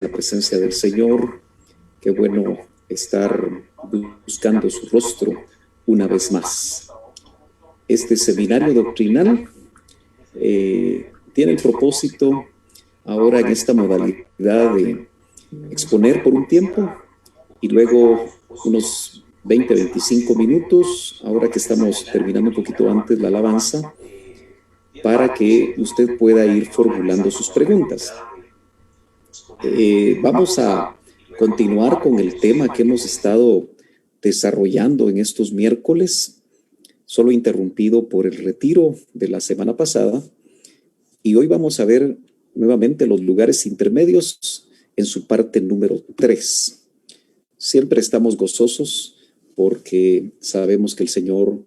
la presencia del Señor. Qué bueno estar buscando su rostro una vez más. Este seminario doctrinal tiene el propósito ahora en esta modalidad de exponer por un tiempo y luego unos 20-25 minutos, ahora que estamos terminando un poquito antes la alabanza, para que usted pueda ir formulando sus preguntas. Vamos a continuar con el tema que hemos estado desarrollando en estos miércoles, solo interrumpido por el retiro de la semana pasada, y hoy vamos a ver nuevamente los lugares intermedios en su parte número 3. Siempre estamos gozosos porque sabemos que el Señor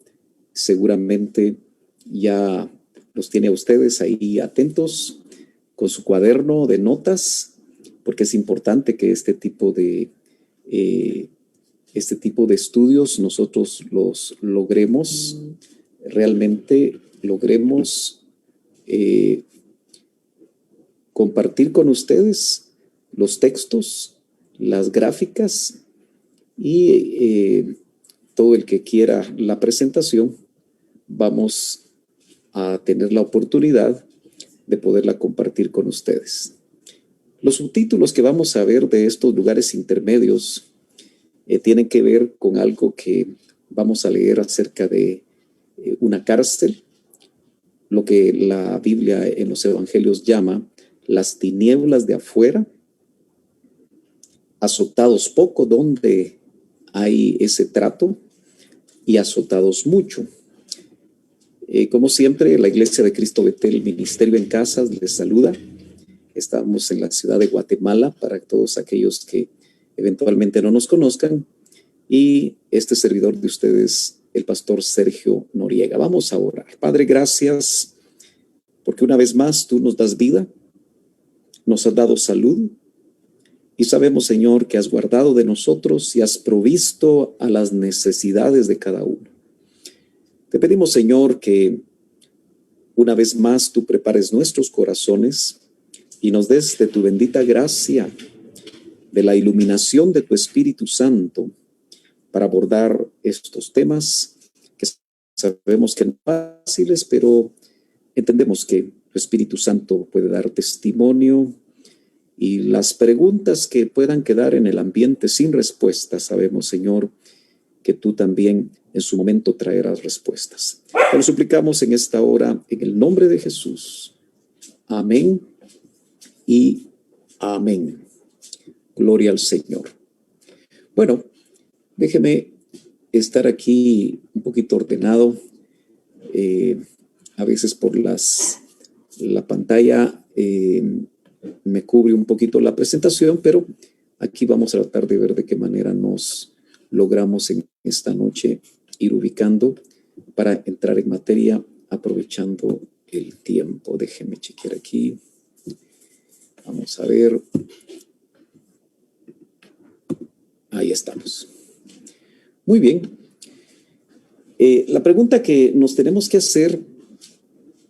seguramente ya los tiene a ustedes ahí atentos con su cuaderno de notas, porque es importante que este tipo de estudios nosotros los logremos, realmente logremos compartir con ustedes los textos, las gráficas y todo el que quiera la presentación, vamos a tener la oportunidad de poderla compartir con ustedes. Los subtítulos que vamos a ver de estos lugares intermedios tienen que ver con algo que vamos a leer acerca de una cárcel, lo que la Biblia en los evangelios llama las tinieblas de afuera, azotados poco, donde hay ese trato, y azotados mucho. Como siempre, la Iglesia de Cristo Betel, Ministerio en Casas, les saluda. Estamos en la ciudad de Guatemala, para todos aquellos que eventualmente no nos conozcan, y este servidor de ustedes, el pastor Sergio Noriega. Vamos a orar. Padre, gracias, porque una vez más tú nos das vida, nos has dado salud, y sabemos, Señor, que has guardado de nosotros y has provisto a las necesidades de cada uno. Te pedimos, Señor, que una vez más tú prepares nuestros corazones y nos des de tu bendita gracia, de la iluminación de tu Espíritu Santo, para abordar estos temas que sabemos que no son fáciles, pero entendemos que tu Espíritu Santo puede dar testimonio, y las preguntas que puedan quedar en el ambiente sin respuesta, sabemos, Señor, que tú también en su momento traerás respuestas. Te lo suplicamos en esta hora, en el nombre de Jesús. Amén y amén. Gloria al Señor. Bueno, déjeme estar aquí un poquito ordenado. A veces por la pantalla me cubre un poquito la presentación, pero aquí vamos a tratar de ver de qué manera nos logramos en esta noche ir ubicando para entrar en materia, aprovechando el tiempo. Déjenme chequear aquí. Vamos a ver. Ahí estamos. Muy bien. La pregunta que nos tenemos que hacer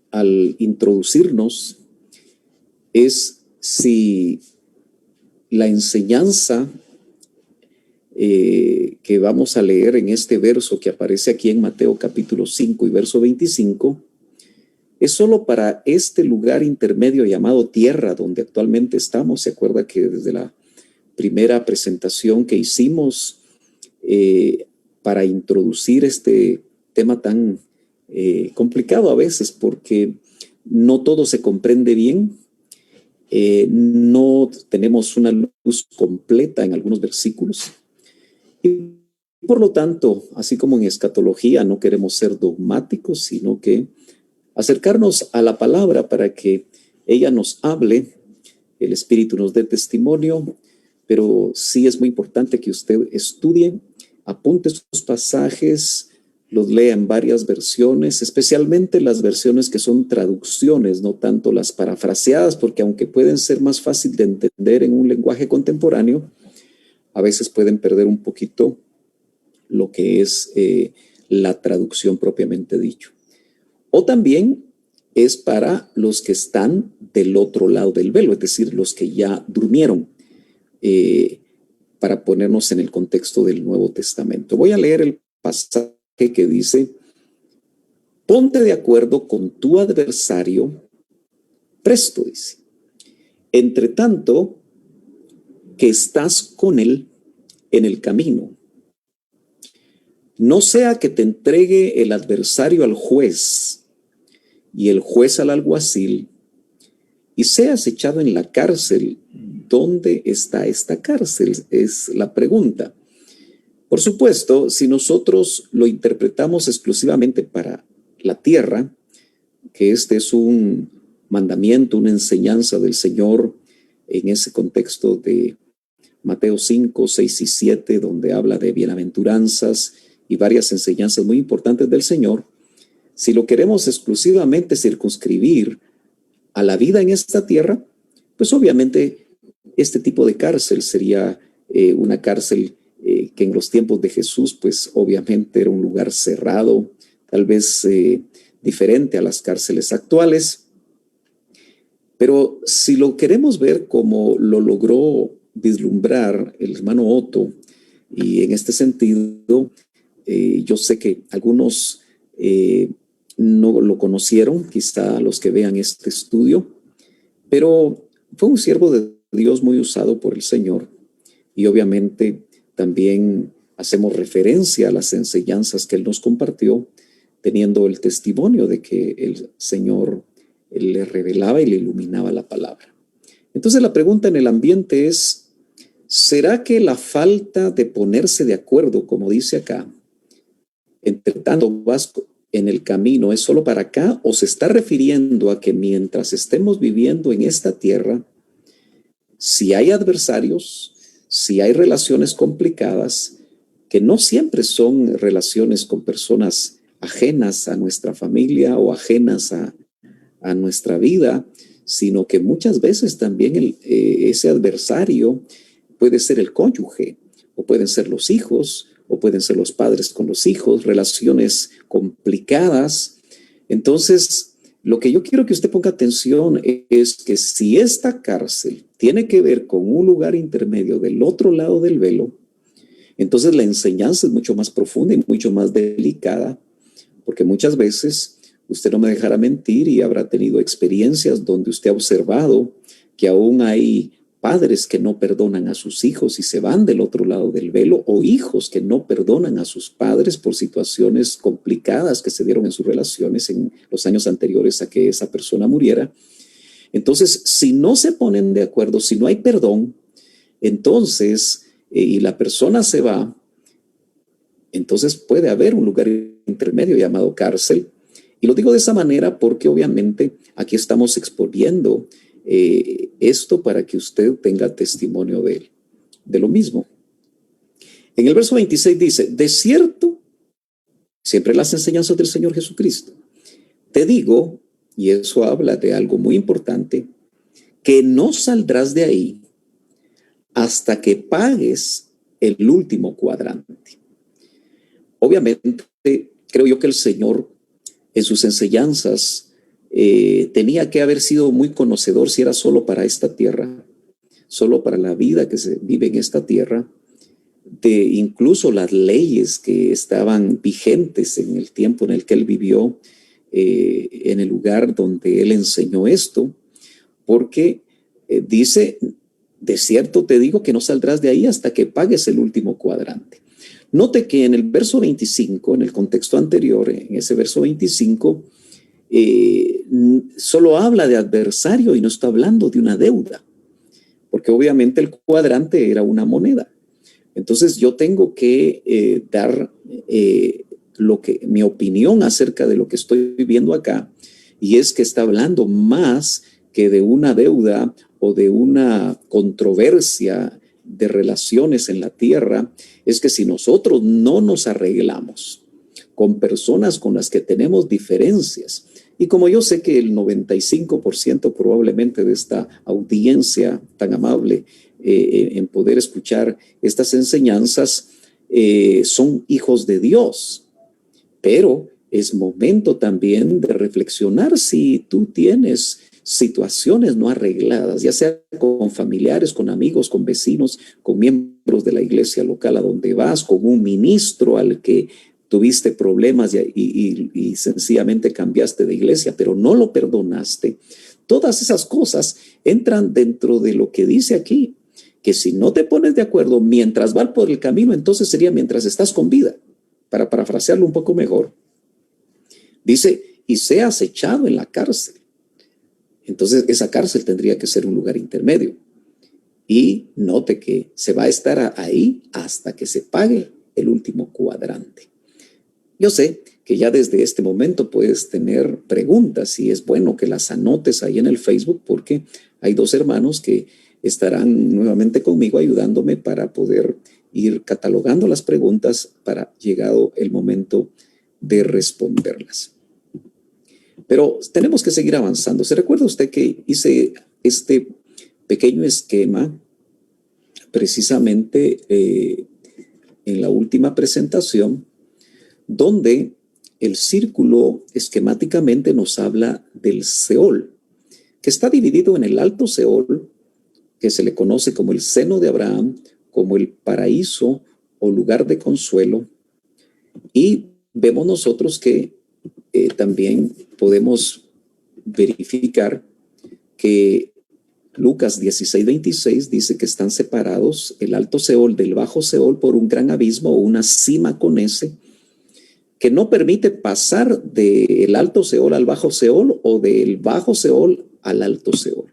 al introducirnos es si la enseñanza que vamos a leer en este verso que aparece aquí en Mateo capítulo 5 y verso 25 es solo para este lugar intermedio llamado tierra, donde actualmente estamos. Se acuerda que desde la primera presentación que hicimos para introducir este tema tan complicado a veces, porque no todo se comprende bien, no tenemos una luz completa en algunos versículos, y por lo tanto, así como en escatología no queremos ser dogmáticos, sino que acercarnos a la palabra para que ella nos hable, el Espíritu nos dé testimonio, pero sí es muy importante que usted estudie, apunte sus pasajes, los lea en varias versiones, especialmente las versiones que son traducciones, no tanto las parafraseadas, porque aunque pueden ser más fácil de entender en un lenguaje contemporáneo, a veces pueden perder un poquito lo que es la traducción propiamente dicho. O también es para los que están del otro lado del velo, es decir, los que ya durmieron. para ponernos en el contexto del Nuevo Testamento. Voy a leer el pasaje que dice: ponte de acuerdo con tu adversario presto, dice, entre tanto que estás con él en el camino. No sea que te entregue el adversario al juez y el juez al alguacil, y seas echado en la cárcel. ¿Dónde está esta cárcel? Es la pregunta. Por supuesto, si nosotros lo interpretamos exclusivamente para la tierra, que este es un mandamiento, una enseñanza del Señor en ese contexto de Mateo 5, 6 y 7, donde habla de bienaventuranzas y varias enseñanzas muy importantes del Señor. Si lo queremos exclusivamente circunscribir a la vida en esta tierra, pues obviamente este tipo de cárcel sería una cárcel que en los tiempos de Jesús, pues obviamente era un lugar cerrado, tal vez diferente a las cárceles actuales. Pero si lo queremos ver como lo logró vislumbrar el hermano Otto, y en este sentido, yo sé que algunos no lo conocieron, quizá los que vean este estudio, pero fue un siervo de Dios muy usado por el Señor, y obviamente también hacemos referencia a las enseñanzas que él nos compartió, teniendo el testimonio de que el Señor le revelaba y le iluminaba la palabra. Entonces la pregunta en el ambiente es: ¿será que la falta de ponerse de acuerdo, como dice acá, entre tanto vas en el camino, es solo para acá, o se está refiriendo a que mientras estemos viviendo en esta tierra, si hay adversarios, si hay relaciones complicadas, que no siempre son relaciones con personas ajenas a nuestra familia o ajenas a nuestra vida, sino que muchas veces también ese adversario puede ser el cónyuge, o pueden ser los hijos, o pueden ser los padres con los hijos, relaciones complicadas. Entonces, lo que yo quiero que usted ponga atención es que si esta cárcel tiene que ver con un lugar intermedio del otro lado del velo, entonces la enseñanza es mucho más profunda y mucho más delicada, porque muchas veces usted no me dejará mentir y habrá tenido experiencias donde usted ha observado que aún hay padres que no perdonan a sus hijos y se van del otro lado del velo, o hijos que no perdonan a sus padres por situaciones complicadas que se dieron en sus relaciones en los años anteriores a que esa persona muriera. Entonces, si no se ponen de acuerdo, si no hay perdón, entonces, y la persona se va, entonces puede haber un lugar intermedio llamado cárcel. Y lo digo de esa manera porque obviamente aquí estamos exponiendo esto para que usted tenga testimonio de lo mismo. En el verso 26 dice: de cierto, siempre las enseñanzas del Señor Jesucristo, te digo, y eso habla de algo muy importante, que no saldrás de ahí hasta que pagues el último cuadrante. Obviamente, creo yo que el Señor en sus enseñanzas tenía que haber sido muy conocedor, si era solo para esta tierra, solo para la vida que se vive en esta tierra, de incluso las leyes que estaban vigentes en el tiempo en el que él vivió, en el lugar donde él enseñó esto, porque dice: de cierto te digo que no saldrás de ahí hasta que pagues el último cuadrante. Note que en el verso 25, en el contexto anterior, en ese verso 25, solo habla de adversario y no está hablando de una deuda, porque obviamente el cuadrante era una moneda. Entonces yo tengo que dar mi opinión acerca de lo que estoy viendo acá, y es que está hablando más que de una deuda o de una controversia de relaciones en la tierra. Es que si nosotros no nos arreglamos con personas con las que tenemos diferencias, y como yo sé que el 95% probablemente de esta audiencia tan amable en poder escuchar estas enseñanzas son hijos de Dios, pero es momento también de reflexionar si tú tienes situaciones no arregladas, ya sea con familiares, con amigos, con vecinos, con miembros de la iglesia local a donde vas, con un ministro al que tuviste problemas y sencillamente cambiaste de iglesia, pero no lo perdonaste. Todas esas cosas entran dentro de lo que dice aquí, que si no te pones de acuerdo mientras vas por el camino, entonces sería mientras estás con vida. Para parafrasearlo un poco mejor, dice, y seas echado en la cárcel. Entonces esa cárcel tendría que ser un lugar intermedio. Y note que se va a estar ahí hasta que se pague el último cuadrante. Yo sé que ya desde este momento puedes tener preguntas y es bueno que las anotes ahí en el Facebook porque hay dos hermanos que estarán nuevamente conmigo ayudándome para poder ir catalogando las preguntas para llegado el momento de responderlas. Pero tenemos que seguir avanzando. ¿Se recuerda usted que hice este pequeño esquema precisamente en la última presentación, donde el círculo esquemáticamente nos habla del Seol, que está dividido en el Alto Seol, que se le conoce como el seno de Abraham, como el paraíso o lugar de consuelo, y vemos nosotros que también podemos verificar que Lucas 16:26 dice que están separados el Alto Seol del Bajo Seol por un gran abismo o una cima con ese, que no permite pasar del Alto Seol al Bajo Seol o del Bajo Seol al Alto Seol.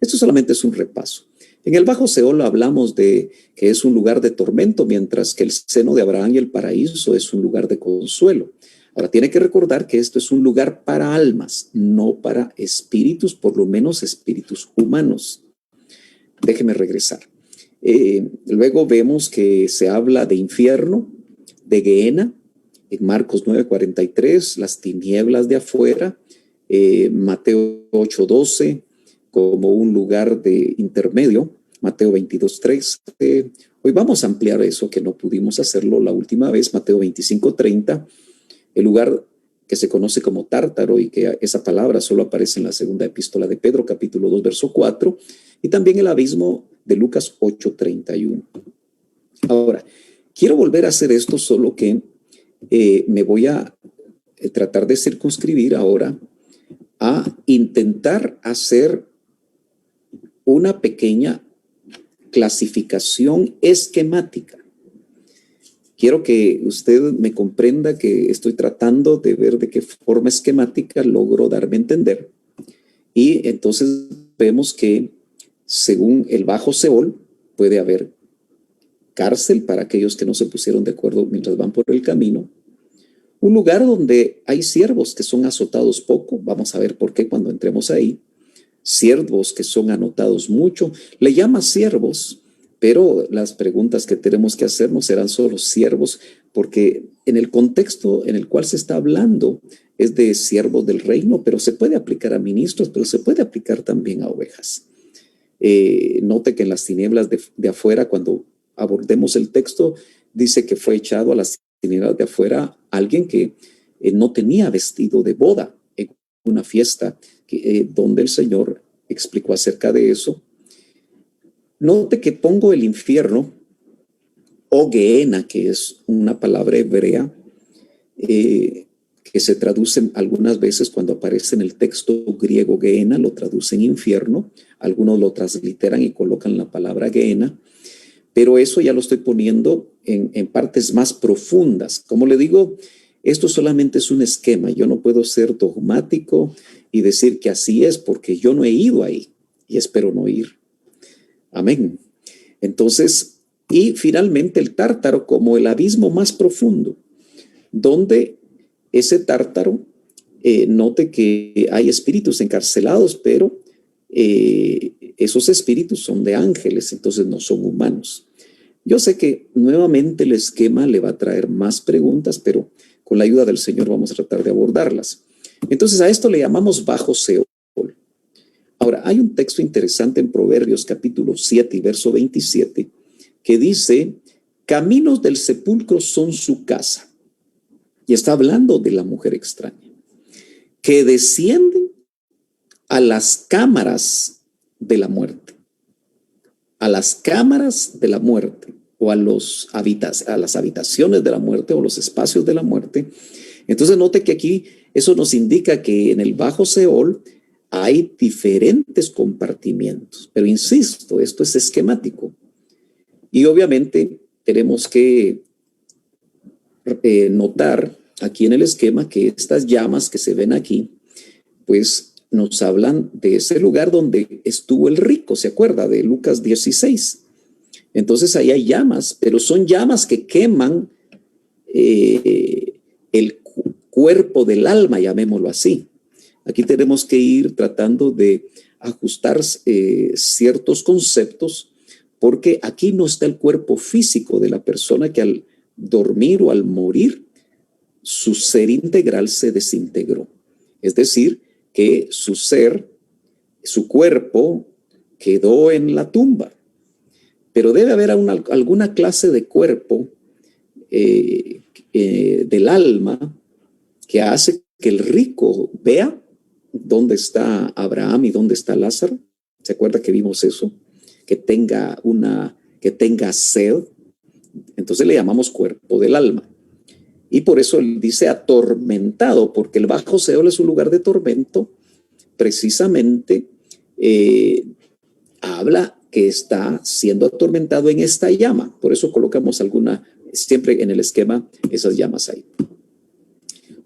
Esto solamente es un repaso. En el Bajo Seol hablamos de que es un lugar de tormento, mientras que el seno de Abraham y el paraíso es un lugar de consuelo. Ahora, tiene que recordar que esto es un lugar para almas, no para espíritus, por lo menos espíritus humanos. Déjeme regresar. Luego vemos que se habla de infierno, de Gehenna, en Marcos 9:43, las tinieblas de afuera, Mateo 8:12, como un lugar de intermedio, Mateo 22:13. Hoy vamos a ampliar eso, que no pudimos hacerlo la última vez, Mateo 25:30, el lugar que se conoce como Tártaro y que esa palabra solo aparece en la segunda epístola de Pedro, capítulo 2, verso 4, y también el abismo de Lucas 8:31. Ahora, quiero volver a hacer esto, solo que me voy a tratar de circunscribir ahora a intentar hacer una pequeña clasificación esquemática. Quiero que usted me comprenda que estoy tratando de ver de qué forma esquemática logro darme a entender. Y entonces vemos que según el Bajo Seol puede haber cárcel para aquellos que no se pusieron de acuerdo mientras van por el camino. Un lugar donde hay siervos que son azotados poco, vamos a ver por qué cuando entremos ahí. Siervos que son anotados mucho, le llama siervos, pero las preguntas que tenemos que hacernos serán solo siervos, porque en el contexto en el cual se está hablando es de siervos del reino, pero se puede aplicar a ministros, pero se puede aplicar también a ovejas. Note que en las tinieblas de afuera, cuando abordemos el texto, dice que fue echado a las tinieblas de afuera alguien que no tenía vestido de boda en una fiesta donde el Señor explicó acerca de eso. Note que pongo el infierno o Gehenna, que es una palabra hebrea que se traduce algunas veces cuando aparece en el texto griego Gehenna, lo traducen infierno, algunos lo transliteran y colocan la palabra Gehenna, pero eso ya lo estoy poniendo en partes más profundas. Como le digo, esto solamente es un esquema, yo no puedo ser dogmático y decir que así es porque yo no he ido ahí y espero no ir. Amén. Entonces, y finalmente el Tártaro como el abismo más profundo, donde ese Tártaro, note que hay espíritus encarcelados, pero esos espíritus son de ángeles, entonces no son humanos. Yo sé que nuevamente el esquema le va a traer más preguntas, pero con la ayuda del Señor vamos a tratar de abordarlas. Entonces a esto le llamamos Bajo Seol. Ahora, hay un texto interesante en Proverbios capítulo 7 y verso 27 que dice, caminos del sepulcro son su casa. Y está hablando de la mujer extraña, que descienden a las cámaras de la muerte, a las cámaras de la muerte o a las habitaciones de la muerte o los espacios de la muerte. Entonces note que aquí eso nos indica que en el bajo Seol hay diferentes compartimientos, pero insisto, esto es esquemático. Y obviamente tenemos que notar aquí en el esquema que estas llamas que se ven aquí, pues nos hablan de ese lugar donde estuvo el rico, ¿se acuerda? De Lucas 16. Entonces ahí hay llamas, pero son llamas que queman el cuerpo del alma, llamémoslo así. Aquí tenemos que ir tratando de ajustar ciertos conceptos, porque aquí no está el cuerpo físico de la persona que al dormir o al morir, su ser integral se desintegró. Es decir, que su ser, su cuerpo, quedó en la tumba. Pero debe haber alguna clase de cuerpo del alma que hace que el rico vea dónde está Abraham y dónde está Lázaro. ¿Se acuerda que vimos eso? Que tenga sed. Entonces le llamamos cuerpo del alma. Y por eso él dice atormentado, porque el bajo Seol es un lugar de tormento. Precisamente habla que está siendo atormentado en esta llama. Por eso colocamos siempre en el esquema, esas llamas ahí.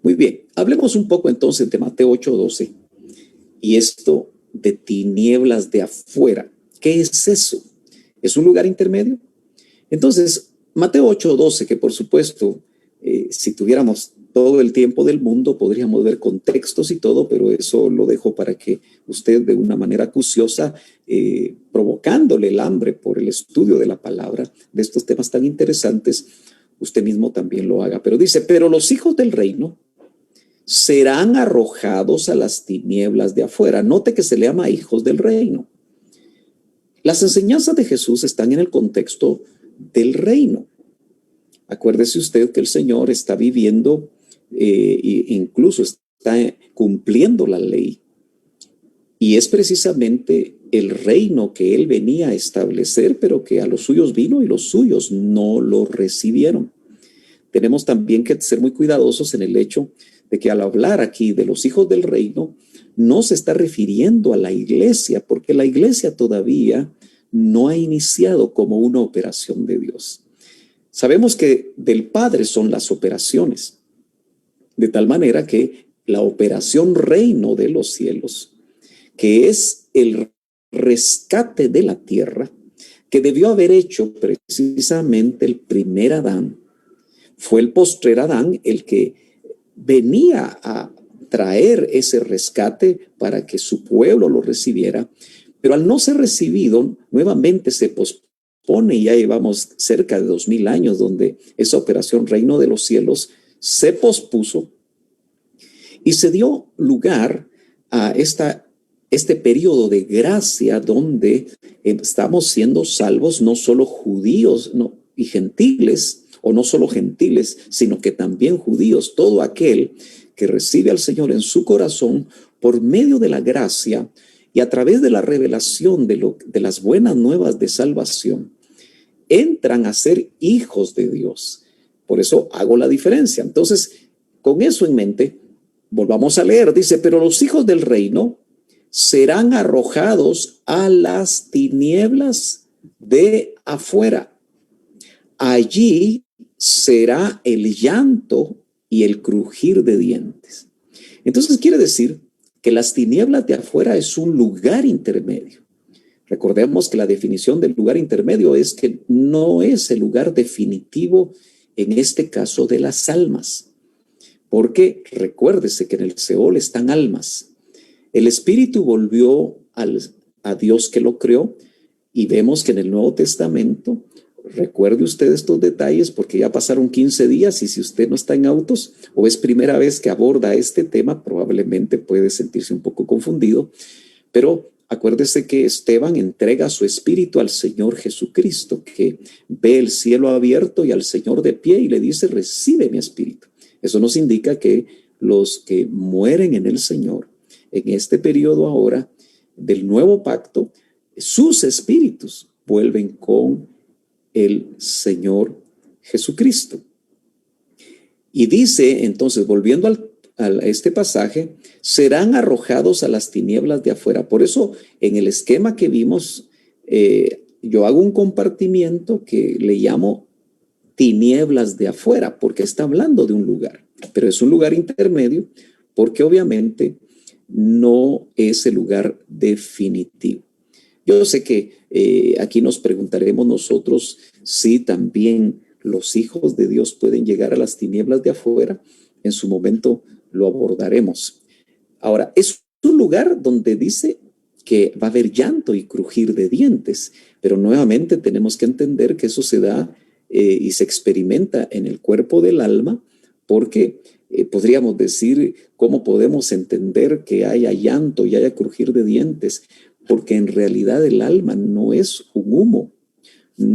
Muy bien, hablemos un poco entonces de Mateo 8:12 y esto de tinieblas de afuera. ¿Qué es eso? ¿Es un lugar intermedio? Entonces, Mateo 8:12, que por supuesto, si tuviéramos todo el tiempo del mundo, podríamos ver contextos y todo, pero eso lo dejo para que usted de una manera acuciosa, provocándole el hambre por el estudio de la palabra, de estos temas tan interesantes, usted mismo también lo haga. Pero dice, pero los hijos del reino serán arrojados a las tinieblas de afuera. Note que se le llama hijos del reino. Las enseñanzas de Jesús están en el contexto del reino. Acuérdese usted que el Señor está viviendo e incluso está cumpliendo la ley. Y es precisamente el reino que Él venía a establecer, pero que a los suyos vino y los suyos no lo recibieron. Tenemos también que ser muy cuidadosos en el hecho de que al hablar aquí de los hijos del reino, no se está refiriendo a la iglesia, porque la iglesia todavía no ha iniciado como una operación de Dios. Sabemos que del Padre son las operaciones, de tal manera que la operación reino de los cielos, que es el rescate de la tierra, que debió haber hecho precisamente el primer Adán, fue el postrer Adán el que venía a traer ese rescate para que su pueblo lo recibiera, pero al no ser recibido, nuevamente se pospone y ya llevamos cerca de 2000 años donde esa operación reino de los cielos se pospuso y se dio lugar a este periodo de gracia donde estamos siendo salvos no solo judíos y gentiles, o no solo gentiles, sino que también judíos, todo aquel que recibe al Señor en su corazón por medio de la gracia y a través de la revelación de las buenas nuevas de salvación, entran a ser hijos de Dios. Por eso hago la diferencia. Entonces, con eso en mente, volvamos a leer. Dice, pero los hijos del reino serán arrojados a las tinieblas de afuera. Allí será el llanto y el crujir de dientes. Entonces quiere decir que las tinieblas de afuera es un lugar intermedio. Recordemos que la definición del lugar intermedio es que no es el lugar definitivo, en este caso de las almas, porque recuérdese que en el Seol están almas. El espíritu volvió a Dios que lo creó y vemos que en el Nuevo Testamento, recuerde usted estos detalles porque ya pasaron 15 días y si usted no está en autos o es primera vez que aborda este tema, probablemente puede sentirse un poco confundido, pero acuérdese que Esteban entrega su espíritu al Señor Jesucristo, que ve el cielo abierto y al Señor de pie y le dice, recibe mi espíritu. Eso nos indica que los que mueren en el Señor, en este periodo ahora del nuevo pacto, sus espíritus vuelven con el Señor Jesucristo. Y dice, entonces, volviendo a este pasaje, serán arrojados a las tinieblas de afuera. Por eso, en el esquema que vimos, yo hago un compartimiento que le llamo tinieblas de afuera, porque está hablando de un lugar, pero es un lugar intermedio, porque obviamente no es el lugar definitivo. Yo sé que aquí nos preguntaremos nosotros si también los hijos de Dios pueden llegar a las tinieblas de afuera. En su momento lo abordaremos. Ahora, es un lugar donde dice que va a haber llanto y crujir de dientes, pero nuevamente tenemos que entender que eso se da y se experimenta en el cuerpo del alma, porque podríamos decir, ¿cómo podemos entender que haya llanto y haya crujir de dientes? Porque en realidad el alma no es un humo,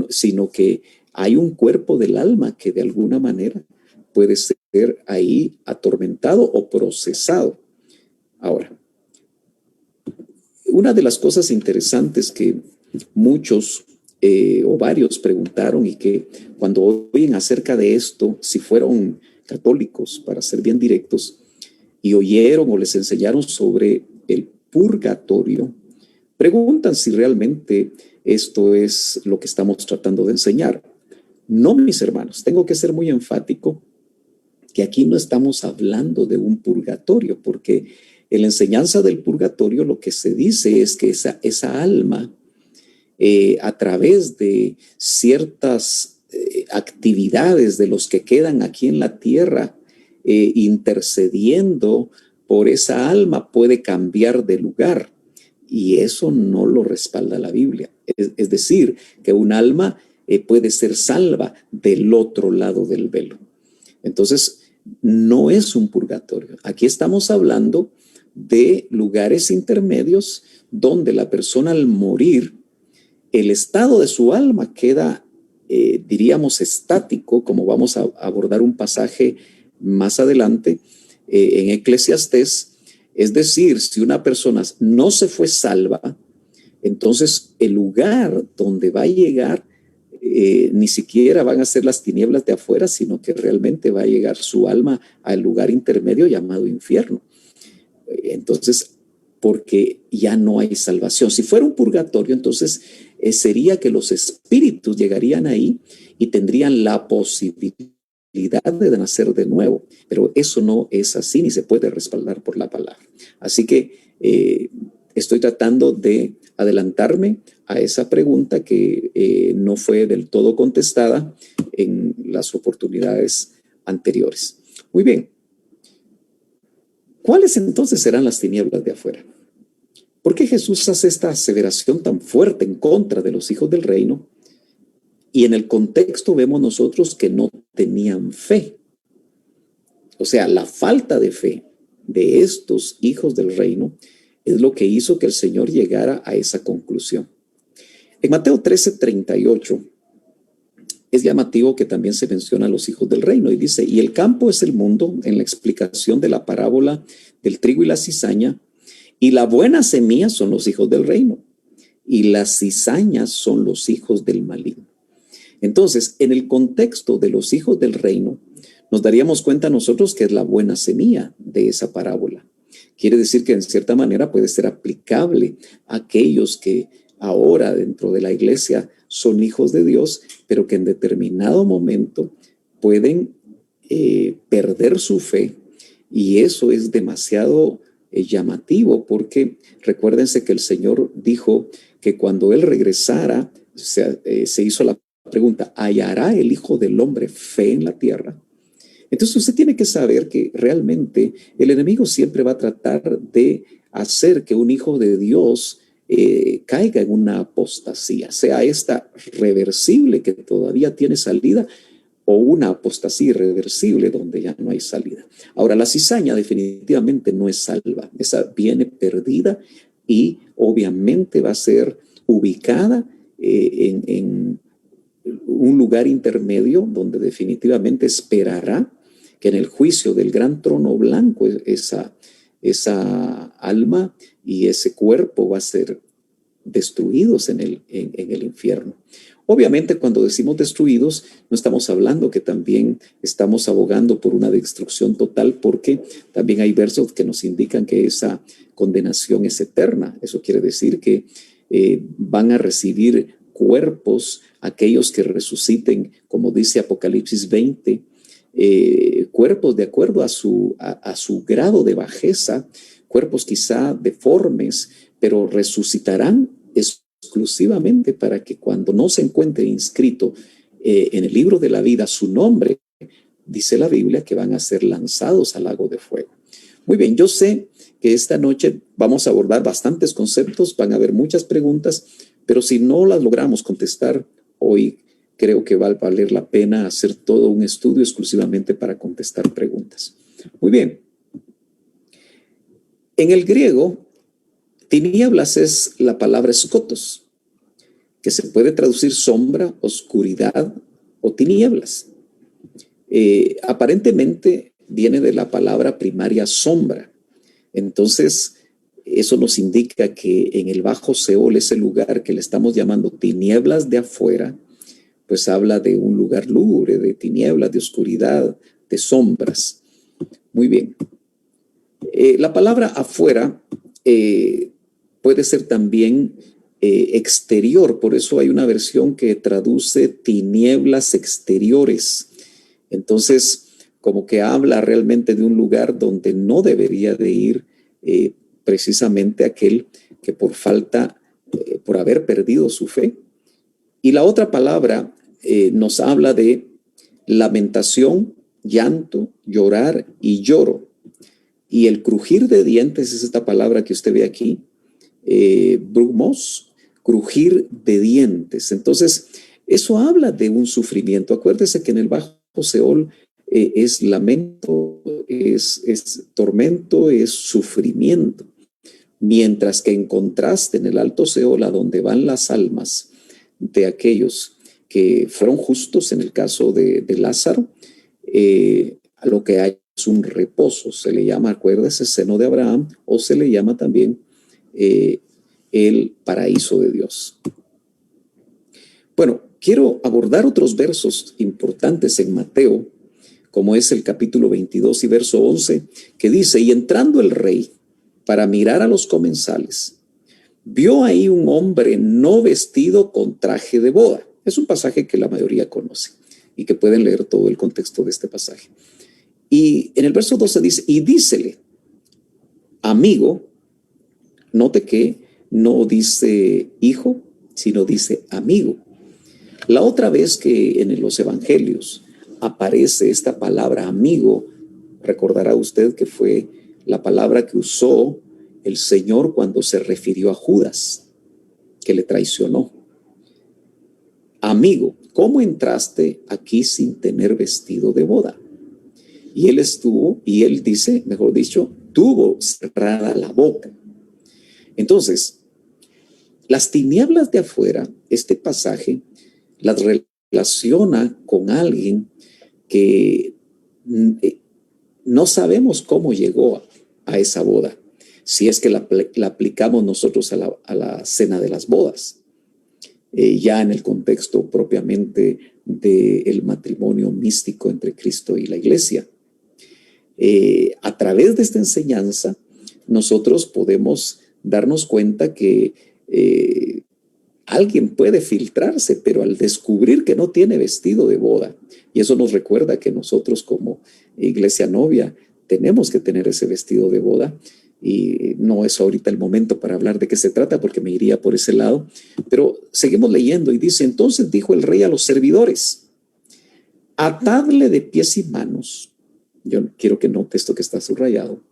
sino que hay un cuerpo del alma que de alguna manera puede ser ahí atormentado o procesado. Ahora, una de las cosas interesantes que muchos o varios preguntaron y que cuando oyen acerca de esto, si fueron católicos, para ser bien directos, y oyeron o les enseñaron sobre el purgatorio, preguntan si realmente esto es lo que estamos tratando de enseñar. No, mis hermanos, tengo que ser muy enfático que aquí no estamos hablando de un purgatorio, porque en la enseñanza del purgatorio lo que se dice es que esa alma, a través de ciertas actividades de los que quedan aquí en la tierra, intercediendo por esa alma, puede cambiar de lugar. Y eso no lo respalda la Biblia. Es decir, que un alma puede ser salva del otro lado del velo. Entonces, no es un purgatorio. Aquí estamos hablando de lugares intermedios donde la persona al morir, el estado de su alma queda, diríamos, estático, como vamos a abordar un pasaje más adelante en Eclesiastés. Es decir, si una persona no se fue salva, entonces el lugar donde va a llegar ni siquiera van a ser las tinieblas de afuera, sino que realmente va a llegar su alma al lugar intermedio llamado infierno. Entonces, porque ya no hay salvación. Si fuera un purgatorio, entonces sería que los espíritus llegarían ahí y tendrían la posibilidad de nacer de nuevo, pero eso no es así ni se puede respaldar por la palabra. Así que estoy tratando de adelantarme a esa pregunta que no fue del todo contestada en las oportunidades anteriores. Muy bien. ¿Cuáles entonces serán las tinieblas de afuera? ¿Por qué Jesús hace esta aseveración tan fuerte en contra de los hijos del reino? Y en el contexto vemos nosotros que no tenían fe. O sea, la falta de fe de estos hijos del reino es lo que hizo que el Señor llegara a esa conclusión. En Mateo 13:38 es llamativo que también se menciona a los hijos del reino y dice, y el campo es el mundo, en la explicación de la parábola del trigo y la cizaña, y la buena semilla son los hijos del reino, y las cizañas son los hijos del maligno. Entonces, en el contexto de los hijos del reino, nos daríamos cuenta nosotros que es la buena semilla de esa parábola. Quiere decir que en cierta manera puede ser aplicable a aquellos que ahora dentro de la iglesia son hijos de Dios, pero que en determinado momento pueden perder su fe, y eso es demasiado llamativo, porque recuérdense que el Señor dijo que cuando Él regresara, se hizo la pregunta, ¿hallará el Hijo del Hombre fe en la tierra? Entonces usted tiene que saber que realmente el enemigo siempre va a tratar de hacer que un hijo de Dios caiga en una apostasía, sea esta reversible que todavía tiene salida o una apostasía irreversible donde ya no hay salida. Ahora, la cizaña definitivamente no es salva, esa viene perdida y obviamente va a ser ubicada en un lugar intermedio donde definitivamente esperará que en el juicio del gran trono blanco esa esa alma y ese cuerpo va a ser destruidos en el infierno. Obviamente, cuando decimos destruidos, no estamos hablando que también estamos abogando por una destrucción total, porque también hay versos que nos indican que esa condenación es eterna. Eso quiere decir que van a recibir cuerpos aquellos que resuciten, como dice Apocalipsis 20, cuerpos de acuerdo a su grado de bajeza, cuerpos quizá deformes, pero resucitarán exclusivamente para que cuando no se encuentre inscrito en el libro de la vida su nombre, dice la Biblia que van a ser lanzados al lago de fuego. Muy bien, yo sé que esta noche vamos a abordar bastantes conceptos, van a haber muchas preguntas, pero si no las logramos contestar hoy, creo que va a valer la pena hacer todo un estudio exclusivamente para contestar preguntas. Muy bien. En el griego, tinieblas es la palabra skotos, que se puede traducir sombra, oscuridad o tinieblas. Aparentemente viene de la palabra primaria sombra. Entonces, eso nos indica que en el bajo Seol, ese lugar que le estamos llamando tinieblas de afuera, pues habla de un lugar lúgubre, de tinieblas, de oscuridad, de sombras. Muy bien. La palabra afuera puede ser también exterior, por eso hay una versión que traduce tinieblas exteriores. Entonces, como que habla realmente de un lugar donde no debería de ir precisamente aquel que por falta, por haber perdido su fe. Y la otra palabra nos habla de lamentación, llanto, llorar y lloro. Y el crujir de dientes es esta palabra que usted ve aquí, brugmos, crujir de dientes. Entonces, eso habla de un sufrimiento. Acuérdese que en el bajo Seol es lamento, es tormento, es sufrimiento. Mientras que en contraste en el alto Seol, a donde van las almas de aquellos que fueron justos, en el caso de Lázaro, lo que hay es un reposo, se le llama, acuérdese, seno de Abraham, o se le llama también el paraíso de Dios. Bueno, quiero abordar otros versos importantes en Mateo, como es el capítulo 22 y verso 11, que dice, y entrando el rey para mirar a los comensales, vio ahí un hombre no vestido con traje de boda. Es un pasaje que la mayoría conoce y que pueden leer todo el contexto de este pasaje. Y en el verso 12 dice, y dícele, amigo, note que no dice hijo, sino dice amigo. La otra vez que en los evangelios aparece esta palabra amigo, recordará usted que fue la palabra que usó el Señor cuando se refirió a Judas, que le traicionó. Amigo, ¿cómo entraste aquí sin tener vestido de boda? Y él dice, mejor dicho, tuvo cerrada la boca. Entonces, las tinieblas de afuera, este pasaje las relaciona con alguien que no sabemos cómo llegó a esa boda, si es que la aplicamos nosotros a la cena de las bodas, ya en el contexto propiamente del matrimonio místico entre Cristo y la iglesia. A través de esta enseñanza, nosotros podemos darnos cuenta que alguien puede filtrarse, pero al descubrir que no tiene vestido de boda, y eso nos recuerda que nosotros como iglesia novia tenemos que tener ese vestido de boda, y no es ahorita el momento para hablar de qué se trata porque me iría por ese lado, pero seguimos leyendo y dice, entonces dijo el rey a los servidores, atadle de pies y manos, yo quiero que note esto que está subrayado,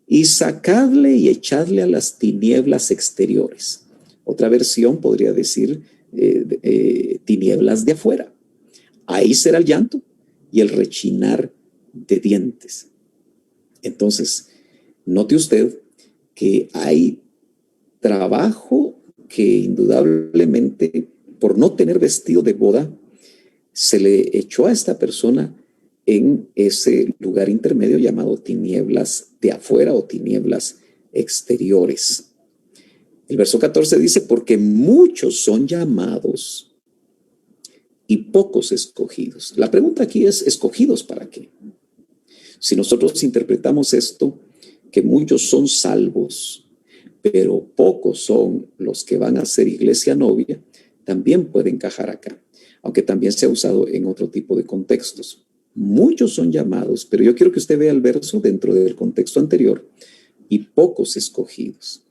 y sacadle y echadle a las tinieblas exteriores. Otra versión podría decir tinieblas de afuera. Ahí será el llanto y el rechinar de dientes. Entonces, note usted que hay trabajo que indudablemente, por no tener vestido de boda, se le echó a esta persona en ese lugar intermedio llamado tinieblas de afuera o tinieblas exteriores. El verso 14 dice, porque muchos son llamados y pocos escogidos. La pregunta aquí es, ¿escogidos para qué? Si nosotros interpretamos esto, que muchos son salvos, pero pocos son los que van a ser iglesia novia, también puede encajar acá, aunque también se ha usado en otro tipo de contextos. Muchos son llamados, pero yo quiero que usted vea el verso dentro del contexto anterior, y pocos escogidos.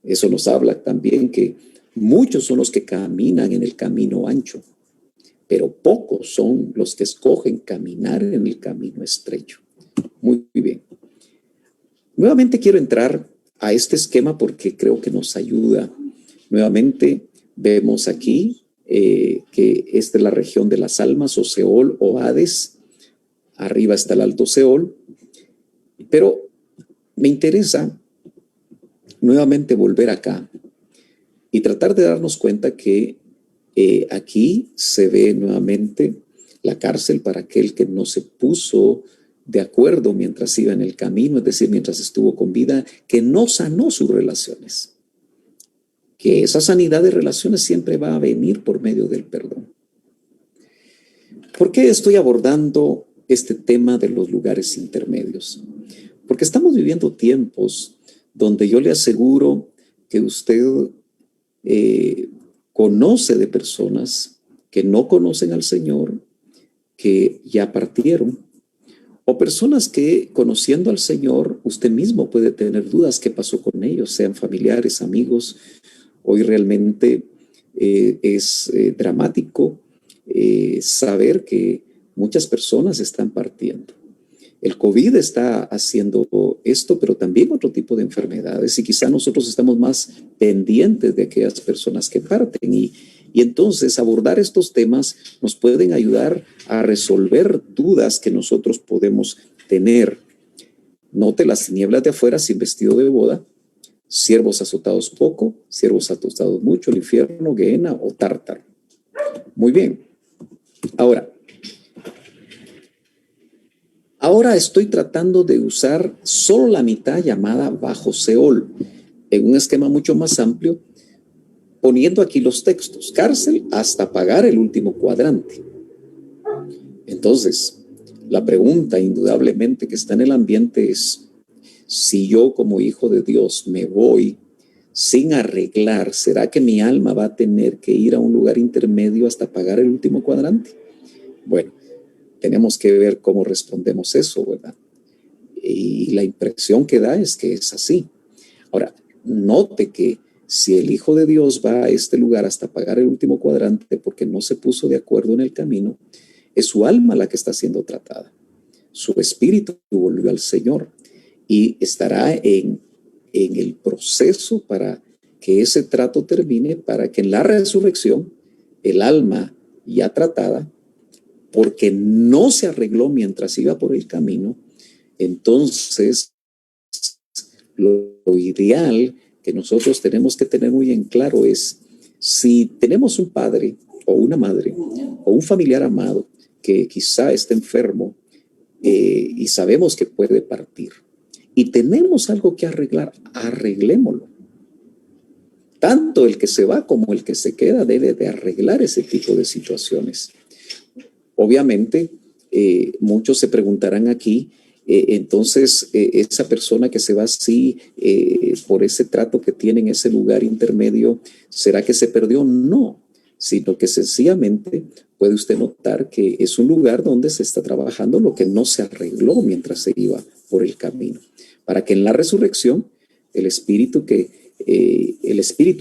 Eso nos habla también que muchos son los que caminan en el camino ancho, pero pocos son los que escogen caminar en el camino estrecho. Muy bien. Nuevamente quiero entrar a este esquema porque creo que nos ayuda. Nuevamente vemos aquí que esta es la región de las almas o Seol o Hades. Arriba está el alto Seol. Pero me interesa nuevamente volver acá y tratar de darnos cuenta que aquí se ve nuevamente la cárcel para aquel que no se puso de acuerdo mientras iba en el camino, es decir, mientras estuvo con vida, que no sanó sus relaciones. Que esa sanidad de relaciones siempre va a venir por medio del perdón. ¿Por qué estoy abordando este tema de los lugares intermedios? Porque estamos viviendo tiempos donde yo le aseguro que usted conoce de personas que no conocen al Señor, que ya partieron, o personas que conociendo al Señor, usted mismo puede tener dudas qué pasó con ellos, sean familiares, amigos. Hoy realmente es dramático saber que muchas personas están partiendo. El COVID está haciendo esto, pero también otro tipo de enfermedades, y quizá nosotros estamos más pendientes de aquellas personas que parten, y entonces abordar estos temas nos pueden ayudar a resolver dudas que nosotros podemos tener. Note las tinieblas de afuera sin vestido de boda, siervos azotados poco, siervos azotados mucho, el infierno, Gehenna o Tártaro. Muy bien. Ahora estoy tratando de usar solo la mitad llamada bajo Seol, en un esquema mucho más amplio, poniendo aquí los textos, cárcel hasta pagar el último cuadrante. Entonces, la pregunta indudablemente que está en el ambiente es, si yo como hijo de Dios me voy sin arreglar, ¿será que mi alma va a tener que ir a un lugar intermedio hasta pagar el último cuadrante? Bueno, tenemos que ver cómo respondemos eso, ¿verdad? Y la impresión que da es que es así. Ahora, note que si el Hijo de Dios va a este lugar hasta pagar el último cuadrante porque no se puso de acuerdo en el camino, es su alma la que está siendo tratada. Su espíritu volvió al Señor y estará en el proceso para que ese trato termine, para que en la resurrección el alma ya tratada, porque no se arregló mientras iba por el camino, entonces lo ideal que nosotros tenemos que tener muy en claro es, si tenemos un padre o una madre o un familiar amado que quizá esté enfermo y sabemos que puede partir y tenemos algo que arreglar, arreglémoslo. Tanto el que se va como el que se queda debe de arreglar ese tipo de situaciones. Obviamente, muchos se preguntarán aquí, entonces esa persona que se va así por ese trato que tiene en ese lugar intermedio, ¿será que se perdió? No, sino que sencillamente puede usted notar que es un lugar donde se está trabajando lo que no se arregló mientras se iba por el camino, para que en la resurrección el espíritu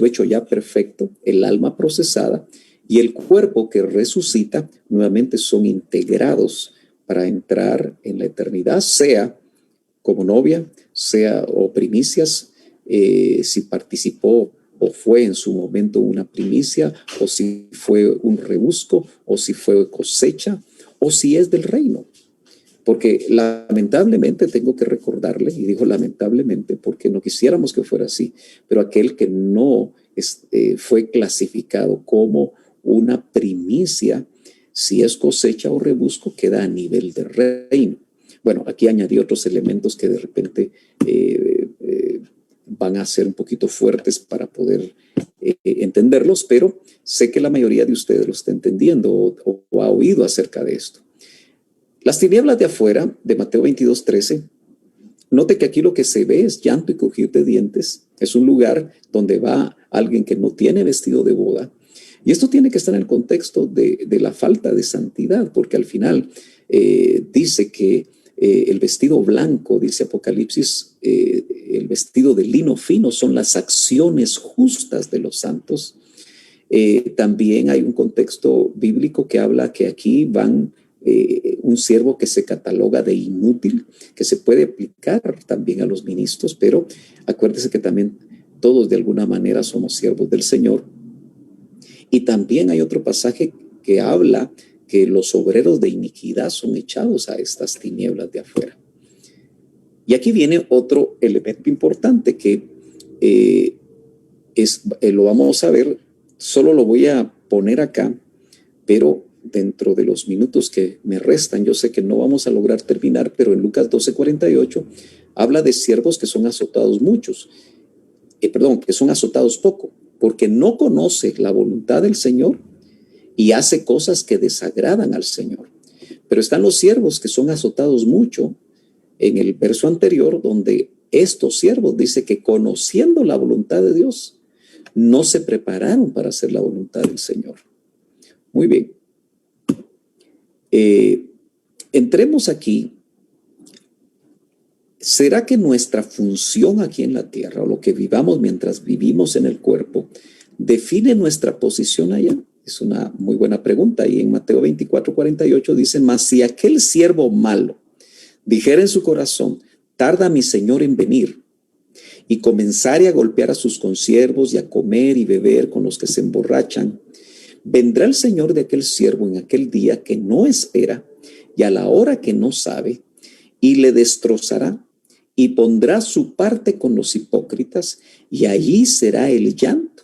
hecho ya perfecto, el alma procesada y el cuerpo que resucita nuevamente son integrados para entrar en la eternidad, sea como novia, sea o primicias, si participó o fue en su momento una primicia, o si fue un rebusco, o si fue cosecha, o si es del reino. Porque lamentablemente tengo que recordarle, y digo lamentablemente porque no quisiéramos que fuera así, pero aquel que no fue clasificado como una primicia, Si es cosecha o rebusco, queda a nivel de reino. Bueno, aquí añadí otros elementos que de repente van a ser un poquito fuertes para poder entenderlos, pero sé que la mayoría de ustedes lo está entendiendo o ha oído acerca de esto. Las tinieblas de afuera, de Mateo 22:13, note que aquí lo que se ve es llanto y crujir de dientes. Es un lugar donde va alguien que no tiene vestido de boda. Y esto tiene que estar en el contexto de la falta de santidad, porque al final dice que el vestido blanco, dice Apocalipsis, el vestido de lino fino son las acciones justas de los santos. También hay un contexto bíblico que habla que aquí van un siervo que se cataloga de inútil, que se puede aplicar también a los ministros, pero acuérdese que también todos de alguna manera somos siervos del Señor. Y también hay otro pasaje que habla que los obreros de iniquidad son echados a estas tinieblas de afuera. Y aquí viene otro elemento importante que lo vamos a ver, solo lo voy a poner acá, pero dentro de los minutos que me restan, yo sé que no vamos a lograr terminar, pero en Lucas 12:48 habla de siervos que son azotados muchos, que son azotados poco, porque no conoce la voluntad del Señor y hace cosas que desagradan al Señor. Pero están los siervos que son azotados mucho, en el verso anterior, donde estos siervos dice que conociendo la voluntad de Dios, no se prepararon para hacer la voluntad del Señor. Muy bien. Entremos aquí. ¿Será que nuestra función aquí en la tierra, o lo que vivamos mientras vivimos en el cuerpo, define nuestra posición allá? Es una muy buena pregunta. Y en Mateo 24:48 dice: mas si aquel siervo malo dijera en su corazón, tarda mi Señor en venir, y comenzare a golpear a sus consiervos y a comer y beber con los que se emborrachan, vendrá el Señor de aquel siervo en aquel día que no espera y a la hora que no sabe, y le destrozará y pondrá su parte con los hipócritas, y allí será el llanto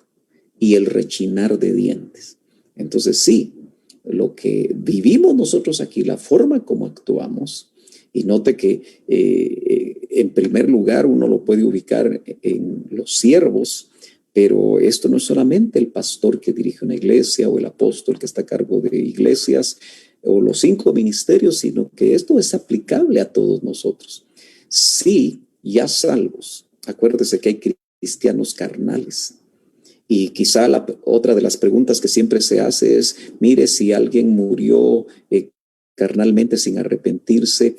y el rechinar de dientes. Entonces sí, lo que vivimos nosotros aquí, la forma como actuamos, y note que en primer lugar uno lo puede ubicar en los siervos, pero esto no es solamente el pastor que dirige una iglesia o el apóstol que está a cargo de iglesias o los 5 ministerios, sino que esto es aplicable a todos nosotros. Sí, ya salvos. Acuérdese que hay cristianos carnales. Y quizá otra de las preguntas que siempre se hace es, mire, si alguien murió carnalmente sin arrepentirse,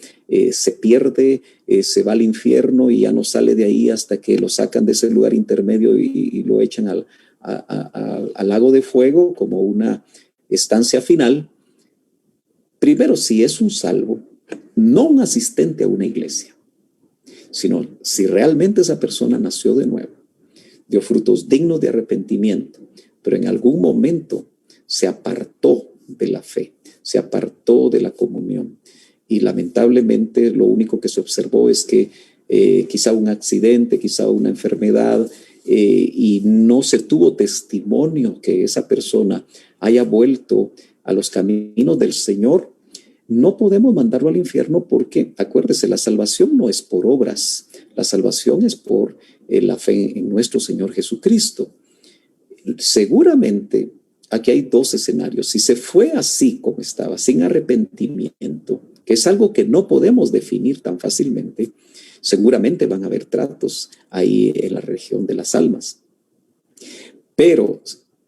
se pierde, se va al infierno y ya no sale de ahí hasta que lo sacan de ese lugar intermedio y lo echan al lago de fuego como una estancia final. Primero, si es un salvo, no un asistente a una iglesia, sino si realmente esa persona nació de nuevo, dio frutos dignos de arrepentimiento, pero en algún momento se apartó de la fe, se apartó de la comunión, y lamentablemente lo único que se observó es que quizá un accidente, quizá una enfermedad, y no se tuvo testimonio que esa persona haya vuelto a los caminos del Señor. No podemos mandarlo al infierno porque, acuérdese, la salvación no es por obras, la salvación es por la fe en nuestro Señor Jesucristo. Seguramente aquí hay 2 escenarios. Si se fue así como estaba, sin arrepentimiento, que es algo que no podemos definir tan fácilmente, seguramente van a haber tratos ahí en la región de las almas. Pero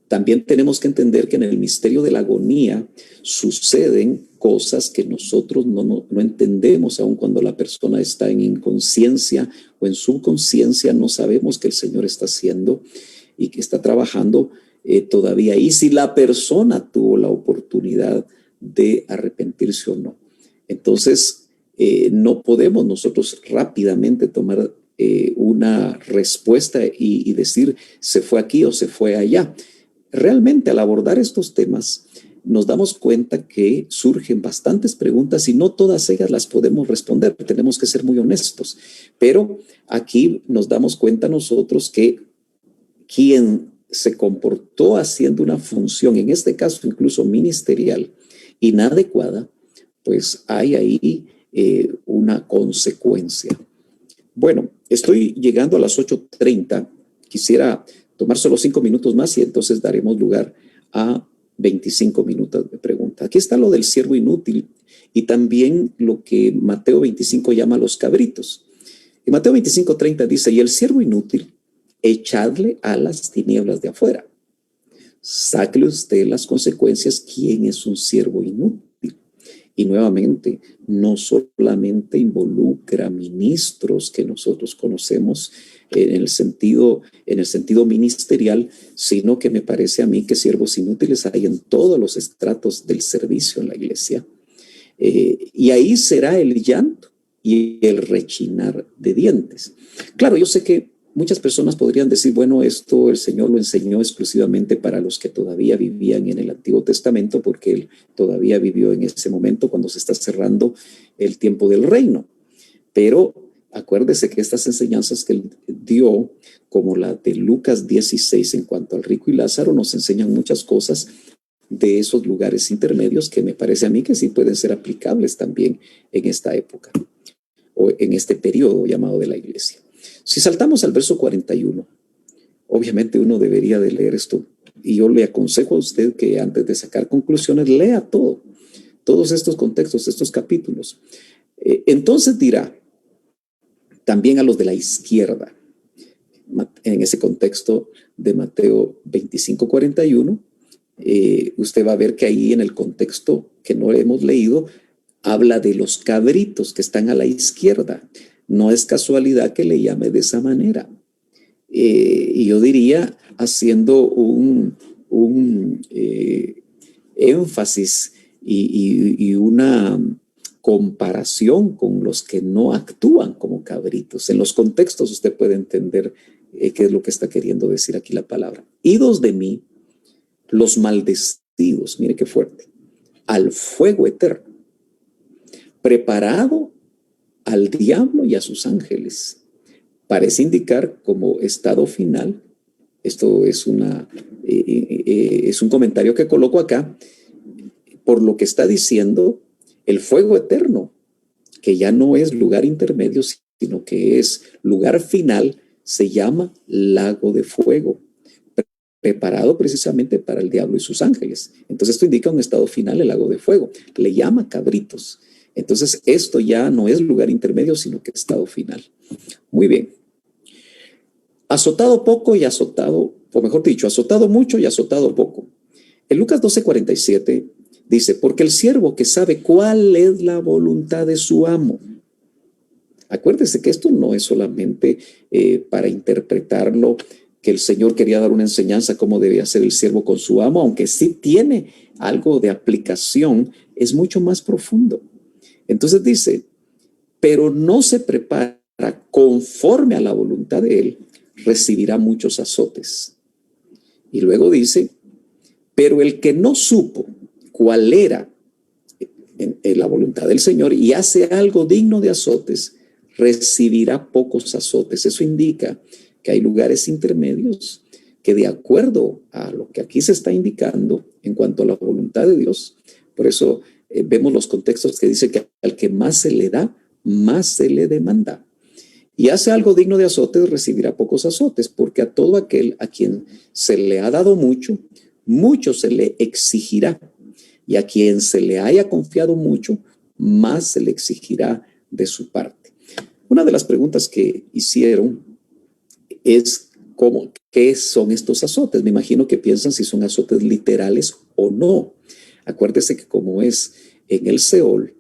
también tenemos que entender que en el misterio de la agonía suceden cosas que nosotros no entendemos, aun cuando la persona está en inconsciencia o en subconsciencia, no sabemos que el Señor está haciendo y que está trabajando todavía. Y si la persona tuvo la oportunidad de arrepentirse o no. Entonces, no podemos nosotros rápidamente tomar una respuesta y decir se fue aquí o se fue allá. Realmente, al abordar estos temas, nos damos cuenta que surgen bastantes preguntas y no todas ellas las podemos responder. Tenemos que ser muy honestos. Pero aquí nos damos cuenta nosotros que quien se comportó haciendo una función, en este caso incluso ministerial, inadecuada, pues hay ahí una consecuencia. Bueno, estoy llegando a las 8:30. Quisiera tomar solo 5 minutos más y entonces daremos lugar a 25 minutos de pregunta. Aquí está lo del siervo inútil y también lo que Mateo 25 llama los cabritos. En Mateo 25:30 dice, y el siervo inútil, echadle a las tinieblas de afuera. Sáquele usted las consecuencias. ¿Quién es un siervo inútil? Y nuevamente, no solamente involucra ministros que nosotros conocemos en el sentido ministerial, sino que me parece a mí que siervos inútiles hay en todos los estratos del servicio en la iglesia. Y ahí será el llanto y el rechinar de dientes. Claro, yo sé que muchas personas podrían decir, bueno, esto el Señor lo enseñó exclusivamente para los que todavía vivían en el Antiguo Testamento, porque Él todavía vivió en ese momento cuando se está cerrando el tiempo del reino. Pero acuérdese que estas enseñanzas que Él dio, como la de Lucas 16 en cuanto al rico y Lázaro, nos enseñan muchas cosas de esos lugares intermedios que me parece a mí que sí pueden ser aplicables también en esta época o en este periodo llamado de la iglesia. Si saltamos al verso 41, obviamente uno debería de leer esto y yo le aconsejo a usted que antes de sacar conclusiones lea todos estos contextos, estos capítulos. Entonces dirá también a los de la izquierda, en ese contexto de Mateo 25:41, usted va a ver que ahí en el contexto que no hemos leído, habla de los cabritos que están a la izquierda. No es casualidad que le llame de esa manera. Y yo diría, haciendo un énfasis y una comparación con los que no actúan como cabritos. En los contextos usted puede entender qué es lo que está queriendo decir aquí la palabra. Idos de mí, los maldecidos, mire qué fuerte, al fuego eterno, preparado al diablo y a sus ángeles. Parece indicar como estado final, esto es un comentario que coloco acá, por lo que está diciendo el fuego eterno, que ya no es lugar intermedio, sino que es lugar final, se llama lago de fuego, preparado precisamente para el diablo y sus ángeles. Entonces esto indica un estado final, el lago de fuego. Le llama cabritos. Entonces esto ya no es lugar intermedio, sino que estado final. Muy bien. Azotado poco y azotado, o mejor dicho, azotado mucho y azotado poco. En Lucas 12:47 dice, porque el siervo que sabe cuál es la voluntad de su amo. Acuérdese que esto no es solamente para interpretarlo, que el Señor quería dar una enseñanza cómo debía ser el siervo con su amo, aunque sí tiene algo de aplicación, es mucho más profundo. Entonces dice, pero no se prepara conforme a la voluntad de él, recibirá muchos azotes. Y luego dice, pero el que no supo cuál era en la voluntad del Señor y hace algo digno de azotes, recibirá pocos azotes. Eso indica que hay lugares intermedios que, de acuerdo a lo que aquí se está indicando en cuanto a la voluntad de Dios, por eso vemos los contextos que dice que al que más se le da, más se le demanda. Y hace algo digno de azotes, recibirá pocos azotes, porque a todo aquel a quien se le ha dado mucho, mucho se le exigirá. Y a quien se le haya confiado mucho, más se le exigirá de su parte. Una de las preguntas que hicieron es ¿qué son estos azotes? Me imagino que piensan si son azotes literales o no. Acuérdese que como es en el Seol,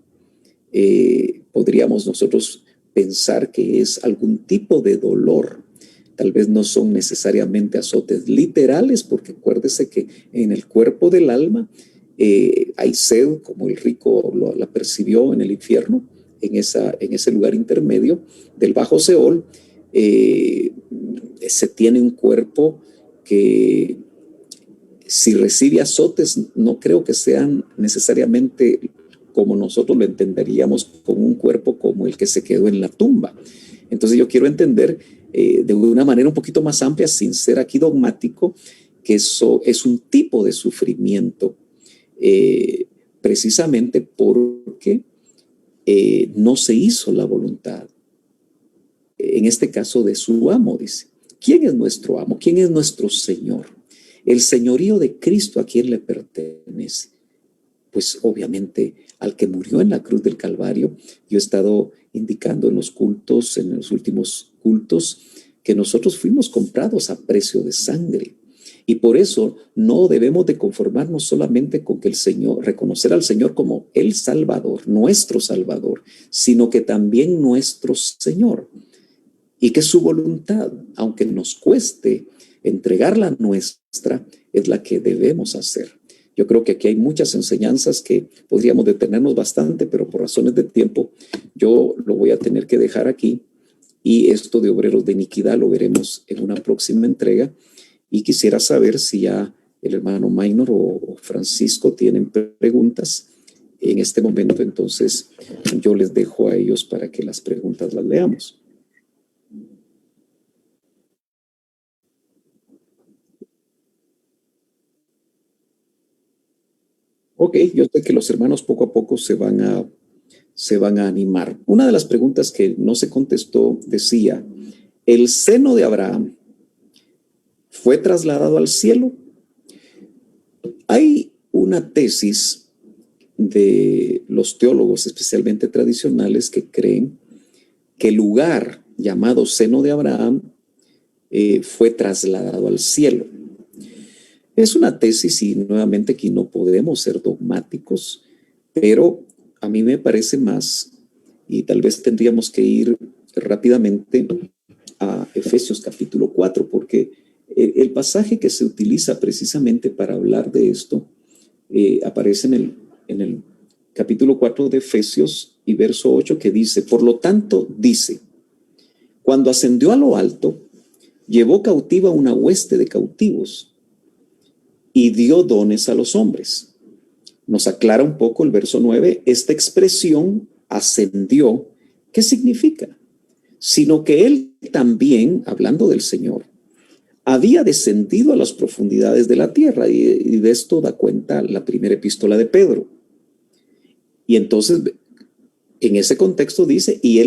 podríamos nosotros pensar que es algún tipo de dolor. Tal vez no son necesariamente azotes literales, porque acuérdese que en el cuerpo del alma hay sed, como el rico la percibió en el infierno, en ese lugar intermedio del bajo Seol. Se tiene un cuerpo que, si recibe azotes, no creo que sean necesariamente como nosotros lo entenderíamos con un cuerpo como el que se quedó en la tumba. Entonces yo quiero entender de una manera un poquito más amplia, sin ser aquí dogmático, que eso es un tipo de sufrimiento, precisamente porque no se hizo la voluntad, en este caso de su amo, dice. ¿Quién es nuestro amo? ¿Quién es nuestro Señor? El señorío de Cristo, ¿a quién le pertenece? Pues obviamente al que murió en la cruz del Calvario. Yo he estado indicando en los cultos, en los últimos cultos, que nosotros fuimos comprados a precio de sangre. Y por eso no debemos de conformarnos solamente con que el Señor, reconocer al Señor como el Salvador, nuestro Salvador, sino que también nuestro Señor. Y que su voluntad, aunque nos cueste entregarla nuestra, es la que debemos hacer. Yo creo que aquí hay muchas enseñanzas que podríamos detenernos bastante, pero por razones de tiempo yo lo voy a tener que dejar aquí. Y esto de obreros de iniquidad lo veremos en una próxima entrega. Y quisiera saber si ya el hermano Maynor o Francisco tienen preguntas en este momento. Entonces yo les dejo a ellos para que las preguntas las leamos. Ok, yo sé que los hermanos poco a poco se van a animar. Una de las preguntas que no se contestó decía, ¿el seno de Abraham fue trasladado al cielo? Hay una tesis de los teólogos, especialmente tradicionales, que creen que el lugar llamado seno de Abraham fue trasladado al cielo. Es una tesis y nuevamente aquí no podemos ser dogmáticos, pero a mí me parece más, y tal vez tendríamos que ir rápidamente a Efesios capítulo 4, porque el pasaje que se utiliza precisamente para hablar de esto aparece en el capítulo 4 de Efesios y verso 8, que dice, por lo tanto, dice, cuando ascendió a lo alto, llevó cautiva una hueste de cautivos y dio dones a los hombres. Nos aclara un poco el verso 9, esta expresión ascendió, ¿qué significa? Sino que él también, hablando del Señor, había descendido a las profundidades de la tierra, y de esto da cuenta la primera epístola de Pedro. Y entonces, en ese contexto dice, y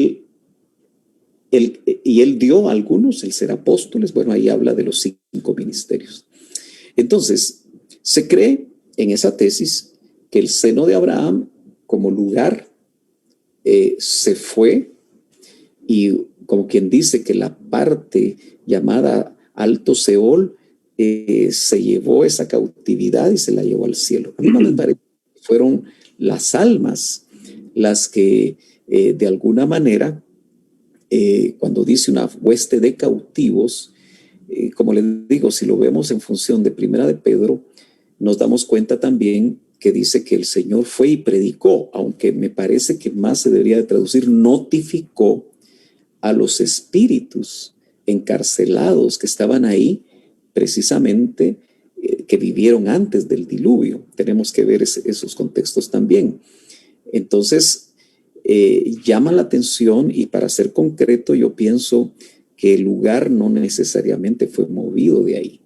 él dio a algunos el ser apóstoles. Bueno, ahí habla de los 5 ministerios. Entonces, se cree en esa tesis que el seno de Abraham como lugar se fue, y como quien dice que la parte llamada Alto Seol se llevó esa cautividad y se la llevó al cielo. A mí no me parece que fueron las almas las que de alguna manera, cuando dice una hueste de cautivos, como les digo, si lo vemos en función de Primera de Pedro, nos damos cuenta también que dice que el Señor fue y predicó, aunque me parece que más se debería de traducir, notificó a los espíritus encarcelados que estaban ahí, precisamente, que vivieron antes del diluvio. Tenemos que ver esos contextos también. Entonces, llama la atención, y para ser concreto, yo pienso que el lugar no necesariamente fue movido de ahí.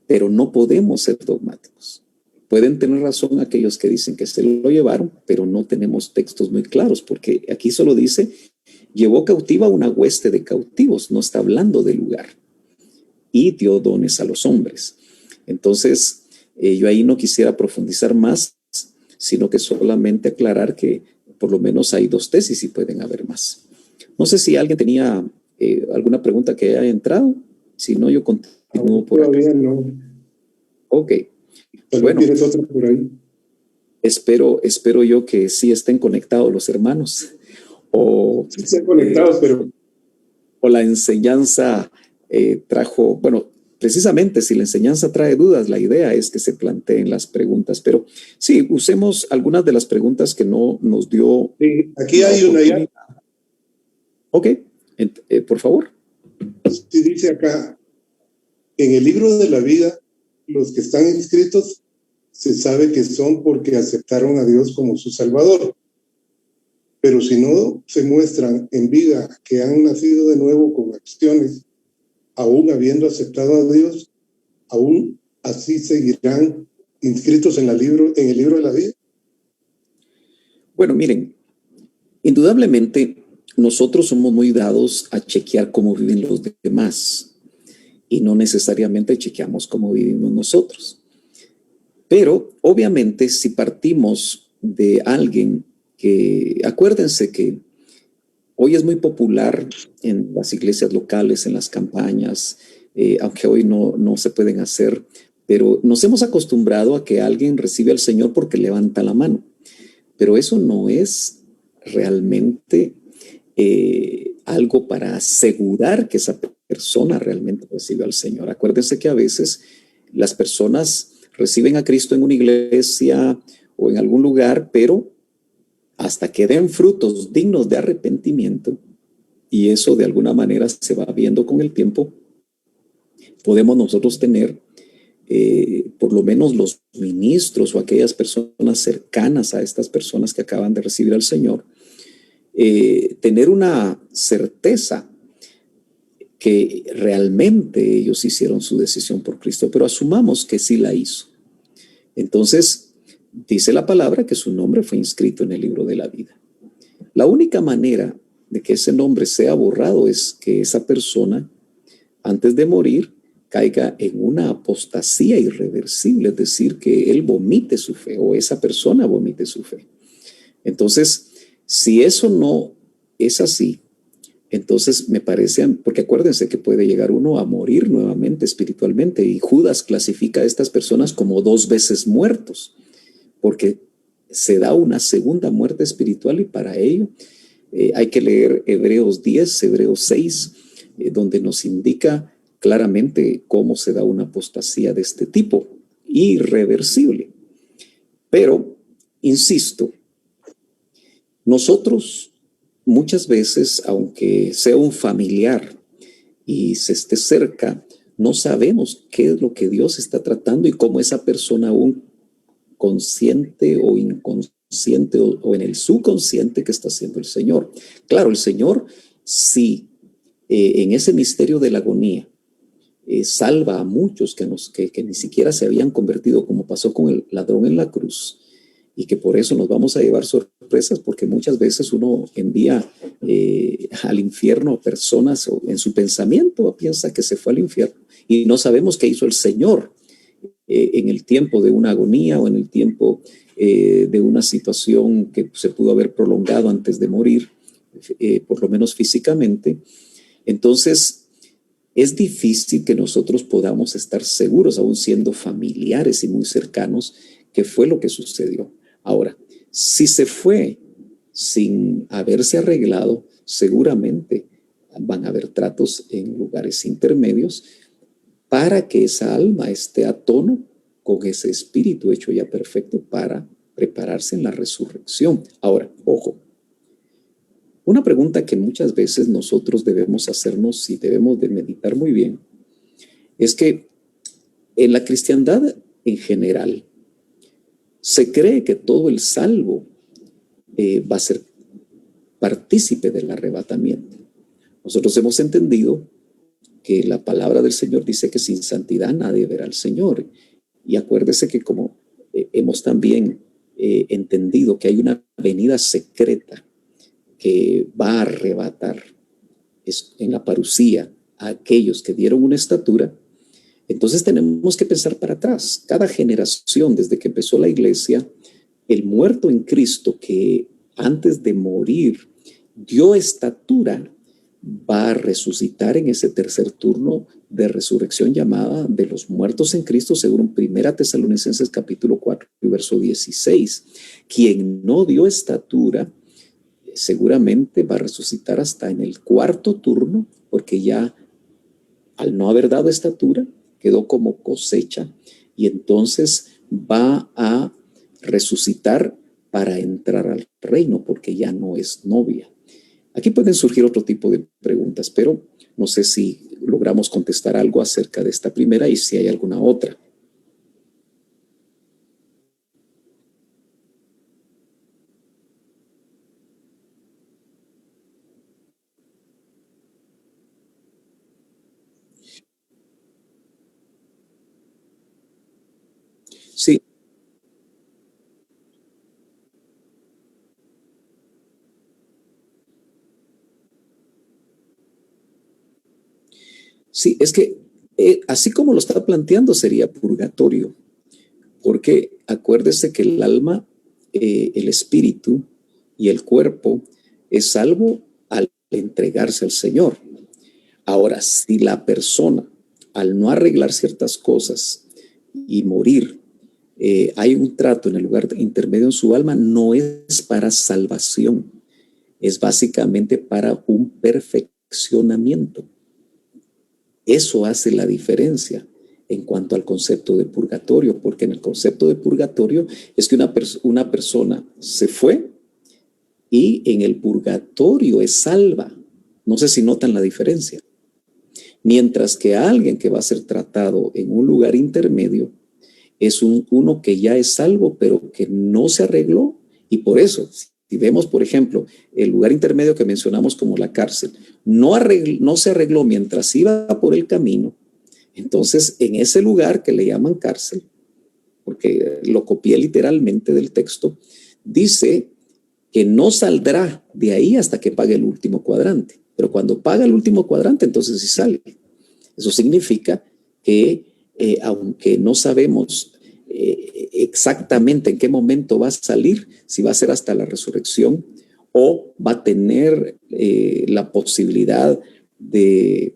Pero no podemos ser dogmáticos. Pueden tener razón aquellos que dicen que se lo llevaron, pero no tenemos textos muy claros, porque aquí solo dice, llevó cautiva una hueste de cautivos, no está hablando del lugar, y dio dones a los hombres. Entonces, yo ahí no quisiera profundizar más, sino que solamente aclarar que por lo menos hay 2 tesis y pueden haber más. No sé si alguien tenía alguna pregunta que haya entrado. Si no, yo continúo por acá. Todavía no. Ok. Bueno, ¿tienes otra por ahí? Espero yo que sí estén conectados los hermanos. Sí están conectados, pero... O la enseñanza trajo, bueno, precisamente si la enseñanza trae dudas, la idea es que se planteen las preguntas. Pero sí, usemos algunas de las preguntas que no nos dio. Sí, aquí hay una ya. Ok, por favor. Sí, dice acá, en el libro de la vida, los que están inscritos se sabe que son porque aceptaron a Dios como su Salvador. pero si no se muestran en vida que han nacido de nuevo con acciones, aún habiendo aceptado a Dios, aún así seguirán inscritos en el libro de la vida. Bueno, miren, indudablemente nosotros somos muy dados a chequear cómo viven los demás y no necesariamente chequeamos cómo vivimos nosotros. Pero obviamente si partimos de alguien que, acuérdense que hoy es muy popular en las iglesias locales, en las campañas, aunque hoy no se pueden hacer, pero nos hemos acostumbrado a que alguien recibe al Señor porque levanta la mano. Pero eso no es realmente algo para asegurar que esa persona realmente recibe al Señor. Acuérdense que a veces las personas reciben a Cristo en una iglesia o en algún lugar, pero hasta que den frutos dignos de arrepentimiento, y eso de alguna manera se va viendo con el tiempo, podemos nosotros tener por lo menos los ministros o aquellas personas cercanas a estas personas que acaban de recibir al Señor, tener una certeza que realmente ellos hicieron su decisión por Cristo, pero asumamos que sí la hizo. Entonces, dice la palabra que su nombre fue inscrito en el libro de la vida. La única manera de que ese nombre sea borrado es que esa persona, antes de morir, caiga en una apostasía irreversible, es decir, que él vomite su fe o esa persona vomite su fe. Entonces, si eso no es así, entonces me parece, porque acuérdense que puede llegar uno a morir nuevamente espiritualmente, y Judas clasifica a estas personas como 2 veces muertos, porque se da una segunda muerte espiritual, y para ello hay que leer Hebreos 10, Hebreos 6, donde nos indica claramente cómo se da una apostasía de este tipo, irreversible. Pero, insisto, nosotros muchas veces, aunque sea un familiar y se esté cerca, no sabemos qué es lo que Dios está tratando y cómo esa persona aún consciente o inconsciente o en el subconsciente que está haciendo el Señor. Claro, el Señor sí, en ese misterio de la agonía, salva a muchos que ni siquiera se habían convertido, como pasó con el ladrón en la cruz, y que por eso nos vamos a llevar sorpresas, porque muchas veces uno envía al infierno a personas, o en su pensamiento piensa que se fue al infierno, y no sabemos qué hizo el Señor en el tiempo de una agonía o en el tiempo de una situación que se pudo haber prolongado antes de morir, por lo menos físicamente. Entonces, es difícil que nosotros podamos estar seguros, aún siendo familiares y muy cercanos, qué fue lo que sucedió. Ahora, si se fue sin haberse arreglado, seguramente van a haber tratos en lugares intermedios para que esa alma esté a tono con ese espíritu hecho ya perfecto para prepararse en la resurrección. Ahora, ojo, una pregunta que muchas veces nosotros debemos hacernos y debemos de meditar muy bien es que en la cristiandad en general se cree que todo el salvo va a ser partícipe del arrebatamiento. Nosotros hemos entendido que la palabra del Señor dice que sin santidad nadie verá al Señor. Y acuérdese que como hemos también entendido que hay una venida secreta que va a arrebatar en la parucía a aquellos que dieron una estatura, entonces tenemos que pensar para atrás. Cada generación, desde que empezó la iglesia, el muerto en Cristo que antes de morir dio estatura, va a resucitar en ese tercer turno de resurrección llamada de los muertos en Cristo, según 1 Tesalonicenses capítulo 4, verso 16. Quien no dio estatura, seguramente va a resucitar hasta en el cuarto turno, porque ya al no haber dado estatura, quedó como cosecha, y entonces va a resucitar para entrar al reino, porque ya no es novia. Aquí pueden surgir otro tipo de preguntas, pero no sé si logramos contestar algo acerca de esta primera y si hay alguna otra. Sí, sí, es que así como lo está planteando sería purgatorio, porque acuérdese que el alma, el espíritu y el cuerpo es salvo al entregarse al Señor. Ahora, si la persona, al no arreglar ciertas cosas y morir, hay un trato en el lugar intermedio en su alma, no es para salvación, es básicamente para un perfeccionamiento. Eso hace la diferencia en cuanto al concepto de purgatorio, porque en el concepto de purgatorio es que una persona se fue y en el purgatorio es salva. No sé si notan la diferencia. Mientras que alguien que va a ser tratado en un lugar intermedio es uno que ya es salvo, pero que no se arregló. Y por eso, si vemos, por ejemplo, el lugar intermedio que mencionamos como la cárcel, no se arregló mientras iba por el camino. Entonces, en ese lugar que le llaman cárcel, porque lo copié literalmente del texto, dice que no saldrá de ahí hasta que pague el último cuadrante. Pero cuando paga el último cuadrante, entonces sí sale. Eso significa que aunque no sabemos exactamente en qué momento va a salir, si va a ser hasta la resurrección o va a tener la posibilidad de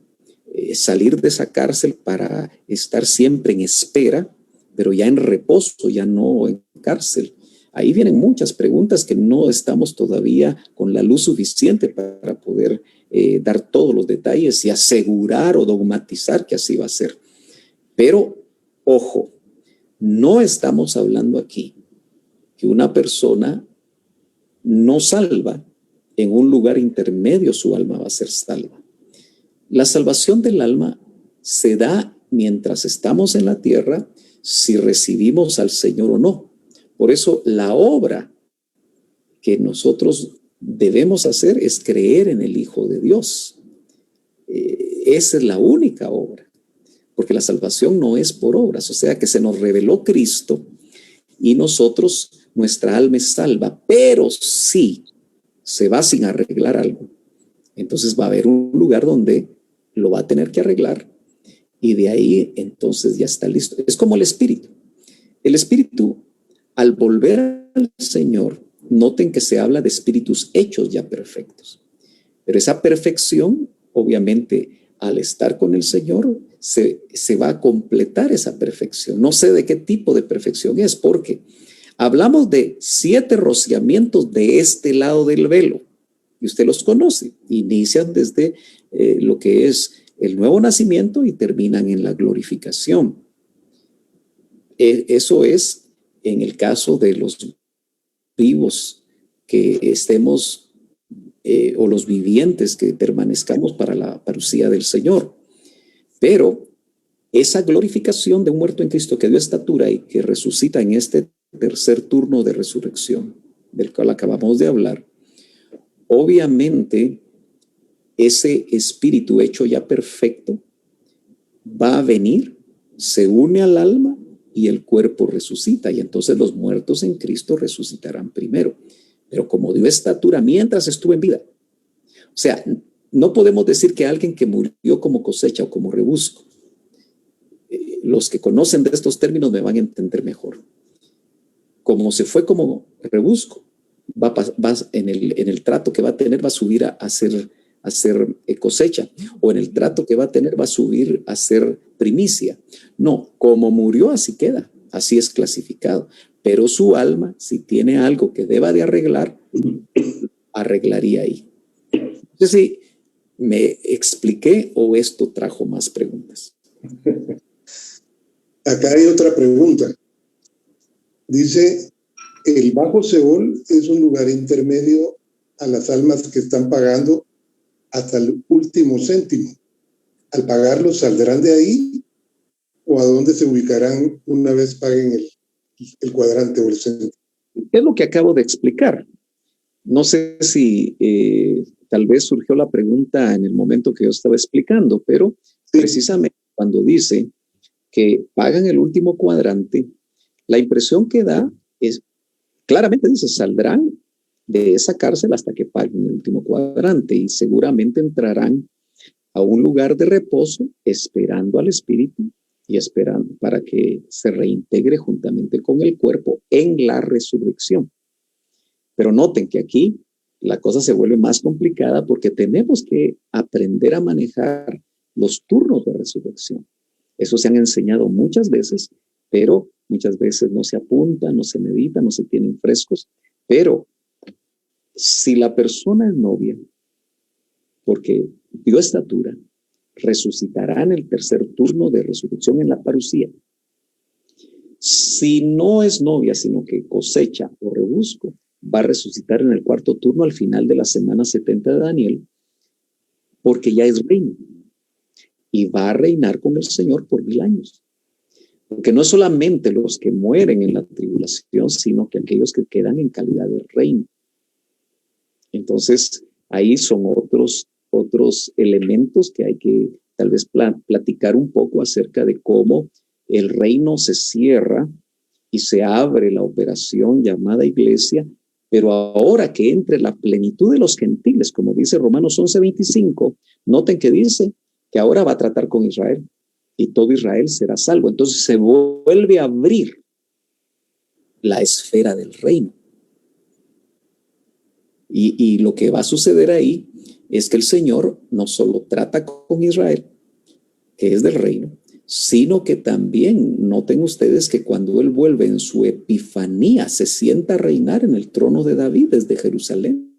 salir de esa cárcel para estar siempre en espera, pero ya en reposo, ya no en cárcel. Ahí vienen muchas preguntas que no estamos todavía con la luz suficiente para poder dar todos los detalles y asegurar o dogmatizar que así va a ser. Pero, ojo, no estamos hablando aquí que una persona no salva en un lugar intermedio su alma va a ser salva. La salvación del alma se da mientras estamos en la tierra, si recibimos al Señor o no. Por eso la obra que nosotros debemos hacer es creer en el Hijo de Dios. Esa es la única obra, porque la salvación no es por obras, o sea que se nos reveló Cristo y nosotros, nuestra alma es salva, pero si se va sin arreglar algo, entonces va a haber un lugar donde lo va a tener que arreglar y de ahí entonces ya está listo. Es como el espíritu. El espíritu, al volver al Señor, noten que se habla de espíritus hechos ya perfectos. Pero esa perfección, obviamente, al estar con el Señor, se va a completar esa perfección. No sé de qué tipo de perfección es, porque hablamos de 7 rociamientos de este lado del velo, y usted los conoce. Inician desde lo que es el nuevo nacimiento y terminan en la glorificación. Eso es en el caso de los vivos que estemos o los vivientes que permanezcamos para la parucía del Señor. Pero esa glorificación de un muerto en Cristo que dio estatura y que resucita en este tercer turno de resurrección, del cual acabamos de hablar, obviamente ese espíritu hecho ya perfecto va a venir, se une al alma y el cuerpo resucita, y entonces los muertos en Cristo resucitarán primero. Pero como dio estatura mientras estuvo en vida. O sea, no podemos decir que alguien que murió como cosecha o como rebusco. Los que conocen de estos términos me van a entender mejor. Como se fue como rebusco, va en el trato que va a tener, va a subir a hacer cosecha, o en el trato que va a tener va a subir a ser primicia. No, como murió así queda, así es clasificado. Pero su alma, si tiene algo que deba de arreglar, arreglaría ahí. No sé si me expliqué o esto trajo más preguntas. Acá hay otra pregunta. Dice, el Bajo Seol es un lugar intermedio a las almas que están pagando hasta el último céntimo. Al pagarlo, ¿saldrán de ahí o a dónde se ubicarán una vez paguen el cuadrante o el céntimo? Es lo que acabo de explicar. No sé si tal vez surgió la pregunta en el momento que yo estaba explicando, pero sí, precisamente cuando dice que pagan el último cuadrante, la impresión que da es, claramente dice, saldrán de esa cárcel hasta que paguen el último cuadrante y seguramente entrarán a un lugar de reposo esperando al Espíritu y esperando para que se reintegre juntamente con el cuerpo en la resurrección. Pero noten que aquí la cosa se vuelve más complicada porque tenemos que aprender a manejar los turnos de resurrección. Eso se han enseñado muchas veces, pero muchas veces no se apunta, no se medita, no se tienen frescos. Pero si la persona es novia, porque dio estatura, resucitará en el tercer turno de resurrección en la parucía. Si no es novia, sino que cosecha o rebusco, va a resucitar en el cuarto turno al final de la semana 70 de Daniel, porque ya es reino y va a reinar con el Señor por 1000 años. Porque no es solamente los que mueren en la tribulación, sino que aquellos que quedan en calidad de reino. Entonces, ahí son otros elementos que hay que tal vez platicar un poco acerca de cómo el reino se cierra y se abre la operación llamada iglesia, pero ahora que entre la plenitud de los gentiles, como dice Romanos 11:25, noten que dice que ahora va a tratar con Israel y todo Israel será salvo. Entonces se vuelve a abrir la esfera del reino. Y lo que va a suceder ahí es que el Señor no solo trata con Israel, que es del reino, sino que también noten ustedes que cuando Él vuelve en su epifanía, se sienta a reinar en el trono de David desde Jerusalén,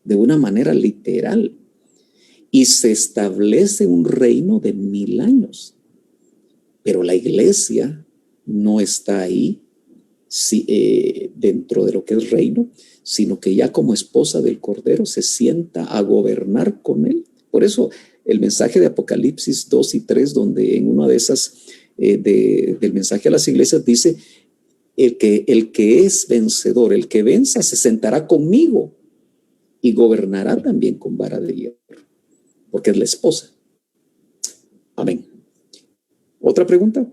de una manera literal, y se establece un reino de 1000 años. Pero la iglesia no está ahí dentro de lo que es reino, sino que ya como esposa del Cordero se sienta a gobernar con Él. Por eso el mensaje de Apocalipsis 2 y 3, donde en una de esas del mensaje a las iglesias dice, el que es vencedor, el que venza, se sentará conmigo y gobernará también con vara de hierro, porque es la esposa. Amén. ¿Otra pregunta?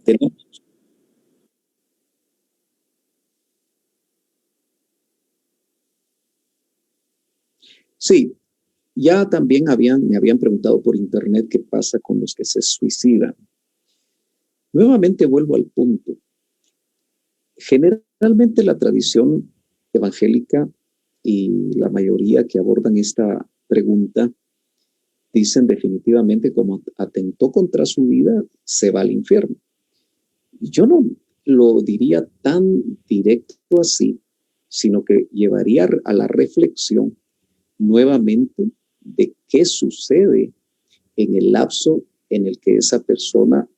¿Tenemos? Sí, ya también me habían preguntado por internet qué pasa con los que se suicidan. Nuevamente vuelvo al punto. Generalmente la tradición evangélica y la mayoría que abordan esta pregunta dicen definitivamente como atentó contra su vida, se va al infierno. Yo no lo diría tan directo así, sino que llevaría a la reflexión nuevamente de qué sucede en el lapso en el que esa persona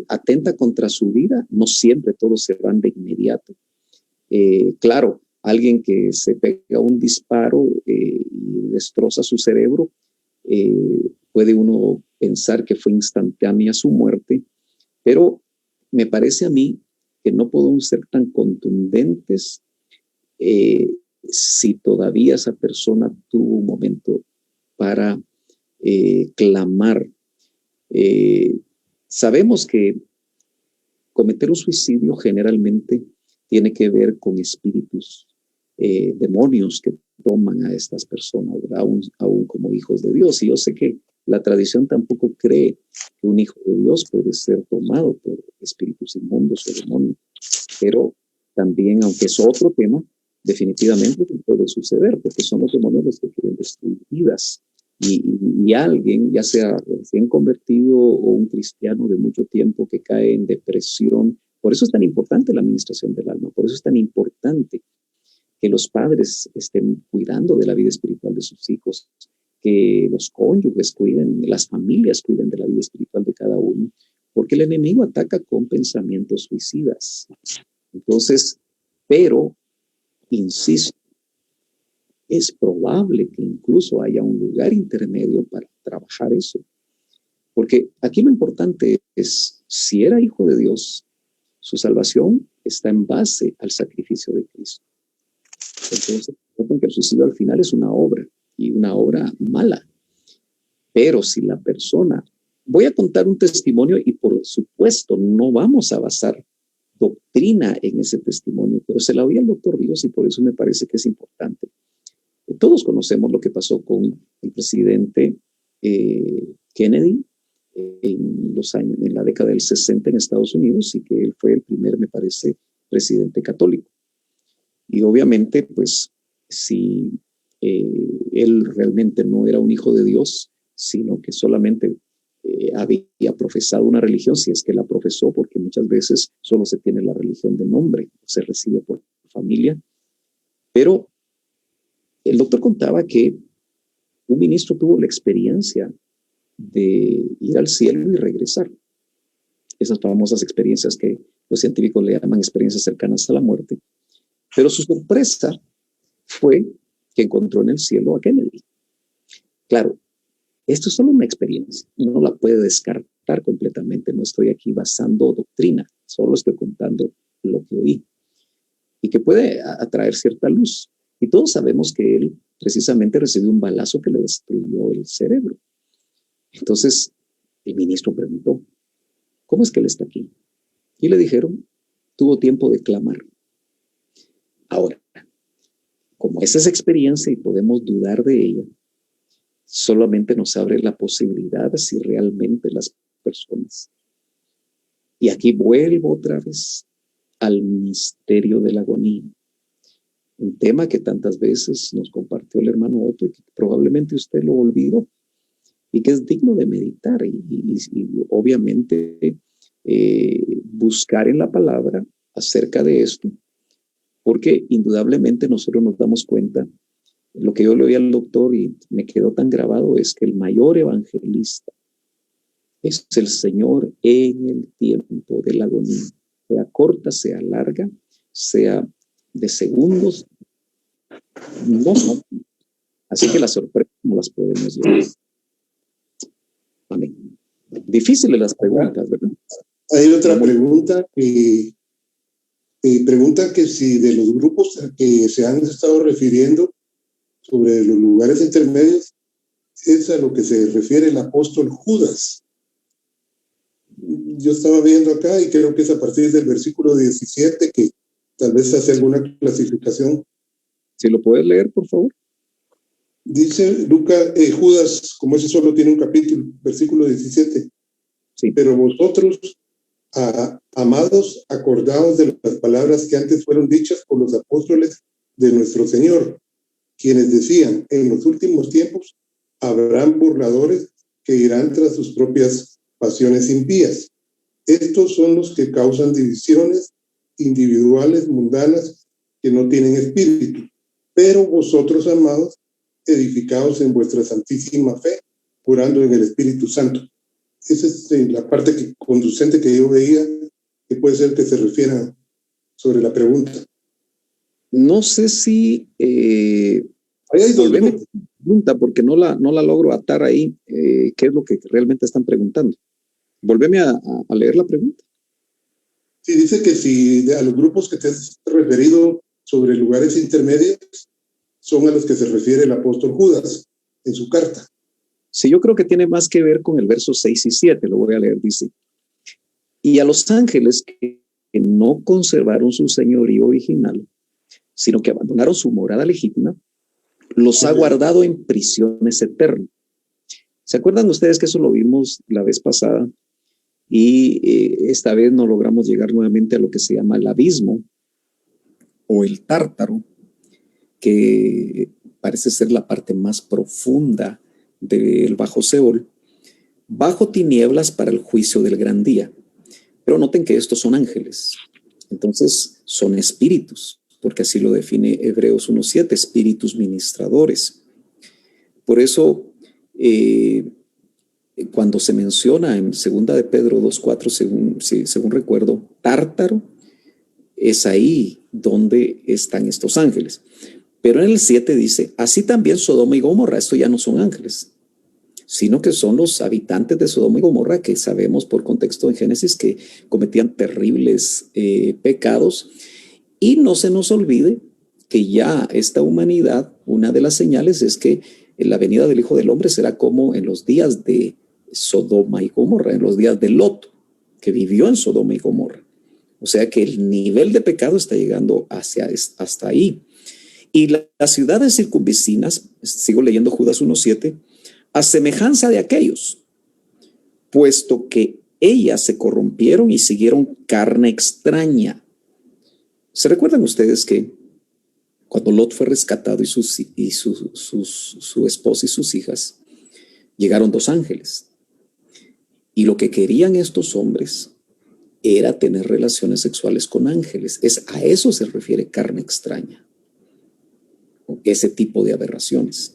atenta contra su vida. No siempre todos se van de inmediato. Claro, alguien que se pega un disparo y destroza su cerebro, puede uno pensar que fue instantánea su muerte, pero me parece a mí que no podemos ser tan contundentes si todavía esa persona tuvo un momento para clamar. Sabemos que cometer un suicidio generalmente tiene que ver con espíritus, demonios que toman a estas personas, aún como hijos de Dios. Y yo sé que la tradición tampoco cree que un hijo de Dios puede ser tomado por espíritus inmundos o demonios, pero también, aunque es otro tema, definitivamente puede suceder, porque son los demonios los que quieren destruir vidas. Y alguien, ya sea recién convertido o un cristiano de mucho tiempo que cae en depresión, por eso es tan importante la administración del alma, por eso es tan importante que los padres estén cuidando de la vida espiritual de sus hijos, que los cónyuges cuiden, las familias cuiden de la vida espiritual de cada uno, porque el enemigo ataca con pensamientos suicidas. Entonces, pero, insisto, es probable que incluso haya un lugar intermedio para trabajar eso. Porque aquí lo importante es, si era hijo de Dios, su salvación está en base al sacrificio de Cristo. Entonces, que el suicidio al final es una obra, y una obra mala. Pero si la persona, voy a contar un testimonio y por supuesto no vamos a basar doctrina en ese testimonio, pero se la oí al doctor Ríos y por eso me parece que es importante. Todos conocemos lo que pasó con el presidente Kennedy en la década del 60 en Estados Unidos, y que él fue el primer, me parece, presidente católico. Y obviamente, pues, si él realmente no era un hijo de Dios, sino que solamente había profesado una religión, si es que la profesó, porque muchas veces solo se tiene la religión de nombre, se recibe por familia. Pero el doctor contaba que un ministro tuvo la experiencia de ir al cielo y regresar. Esas famosas experiencias que los científicos le llaman experiencias cercanas a la muerte. Pero su sorpresa fue que encontró en el cielo a Kennedy. Claro, esto es solo una experiencia, no la puede descartar completamente. No estoy aquí basando doctrina, solo estoy contando lo que oí y que puede atraer cierta luz. Y todos sabemos que él precisamente recibió un balazo que le destruyó el cerebro. Entonces, el ministro preguntó, ¿cómo es que él está aquí? Y le dijeron, tuvo tiempo de clamar. Ahora, como esa es experiencia y podemos dudar de ella, solamente nos abre la posibilidad de si realmente las personas. Y aquí vuelvo otra vez al misterio de la agonía. Un tema que tantas veces nos compartió el hermano Otto y que probablemente usted lo olvidó y que es digno de meditar y obviamente buscar en la palabra acerca de esto, porque indudablemente nosotros nos damos cuenta. Lo que yo le oí al doctor y me quedó tan grabado es que el mayor evangelista es el Señor en el tiempo de la agonía, sea corta, sea larga, sea de segundos, no son. Así que las sorpresas no las podemos llevar. Amén. Difíciles las preguntas, ¿verdad? Hay otra pregunta que pregunta que si de los grupos a que se han estado refiriendo sobre los lugares intermedios es a lo que se refiere el apóstol Judas. Yo estaba viendo acá y creo que es a partir del versículo 17 que tal vez hace alguna clasificación. Si lo puedes leer, por favor. Dice Judas, como ese solo tiene un capítulo, versículo 17. Sí. Pero vosotros, amados, acordaos de las palabras que antes fueron dichas por los apóstoles de nuestro Señor, quienes decían, en los últimos tiempos habrán burladores que irán tras sus propias pasiones impías. Estos son los que causan divisiones individuales, mundanas, que no tienen espíritu. Pero vosotros, amados, edificados en vuestra santísima fe, jurando en el Espíritu Santo. Esa es la parte conducente que yo veía, que puede ser que se refiera sobre la pregunta. No sé si ahí hay dos pregunta, porque no la logro atar ahí. ¿Qué es lo que realmente están preguntando? Volveme a leer la pregunta. Sí, dice que si a los grupos que te has referido sobre lugares intermedios son a los que se refiere el apóstol Judas en su carta. Sí, yo creo que tiene más que ver con el verso 6 y 7, lo voy a leer, dice. Y a los ángeles que no conservaron su señorío original, sino que abandonaron su morada legítima, los ha guardado en prisiones eternas. ¿Se acuerdan ustedes que eso lo vimos la vez pasada? Y esta vez no logramos llegar nuevamente a lo que se llama el abismo o el tártaro, que parece ser la parte más profunda del bajo Seol, bajo tinieblas para el juicio del gran día. Pero noten que estos son ángeles, entonces son espíritus, porque así lo define Hebreos 1:7, espíritus ministradores. Por eso, cuando se menciona en 2 de Pedro 2:4, según recuerdo, tártaro, es ahí donde están estos ángeles. Pero en el 7 dice, así también Sodoma y Gomorra, esto ya no son ángeles, sino que son los habitantes de Sodoma y Gomorra, que sabemos por contexto en Génesis que cometían terribles pecados. Y no se nos olvide que ya esta humanidad, una de las señales es que la venida del Hijo del Hombre será como en los días de Sodoma y Gomorra, en los días de Lot, que vivió en Sodoma y Gomorra. O sea que el nivel de pecado está llegando hasta ahí. Y las ciudades circunvecinas, sigo leyendo Judas 1:7, a semejanza de aquellos, puesto que ellas se corrompieron y siguieron carne extraña. ¿Se recuerdan ustedes que cuando Lot fue rescatado y su esposa y sus hijas, llegaron 2 ángeles? Y lo que querían estos hombres era tener relaciones sexuales con ángeles. A eso se refiere carne extraña. Ese tipo de aberraciones.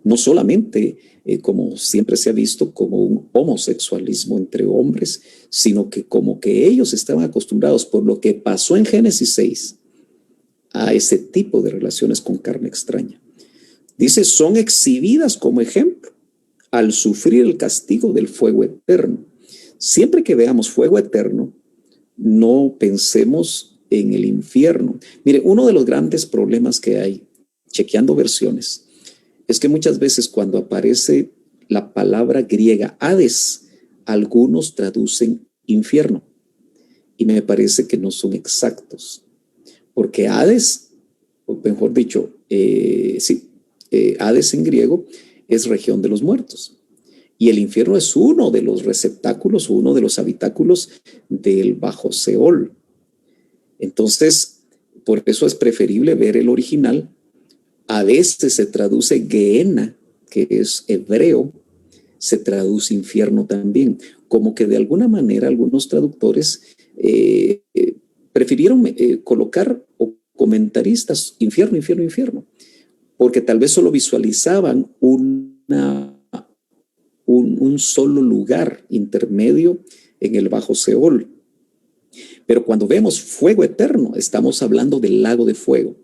No solamente, como siempre se ha visto, como un homosexualismo entre hombres, sino que como que ellos estaban acostumbrados por lo que pasó en Génesis 6 a ese tipo de relaciones con carne extraña. Dice, son exhibidas como ejemplo al sufrir el castigo del fuego eterno. Siempre que veamos fuego eterno, no pensemos en el infierno. Mire, uno de los grandes problemas que hay, chequeando versiones, es que muchas veces cuando aparece la palabra griega Hades, algunos traducen infierno, y me parece que no son exactos, porque Hades, o mejor dicho, Hades en griego es región de los muertos, y el infierno es uno de los receptáculos, uno de los habitáculos del bajo Seol. Entonces, por eso es preferible ver el original. A veces se traduce Gehenna, que es hebreo, se traduce infierno también. Como que de alguna manera algunos traductores prefirieron colocar, o comentaristas, infierno, infierno, infierno, porque tal vez solo visualizaban un solo lugar intermedio en el bajo Seol. Pero cuando vemos fuego eterno, estamos hablando del lago de fuego.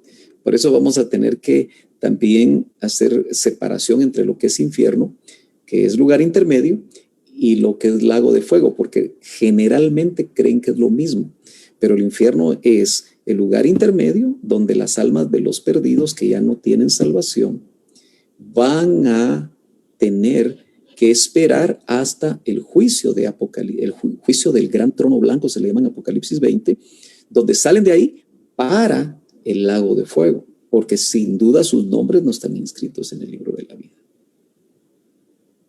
Por eso vamos a tener que también hacer separación entre lo que es infierno, que es lugar intermedio, y lo que es lago de fuego, porque generalmente creen que es lo mismo. Pero el infierno es el lugar intermedio donde las almas de los perdidos que ya no tienen salvación van a tener que esperar hasta el juicio de Apocalipsis, el juicio del gran trono blanco, se le llama en Apocalipsis 20, donde salen de ahí para el lago de fuego, porque sin duda sus nombres no están inscritos en el libro de la vida.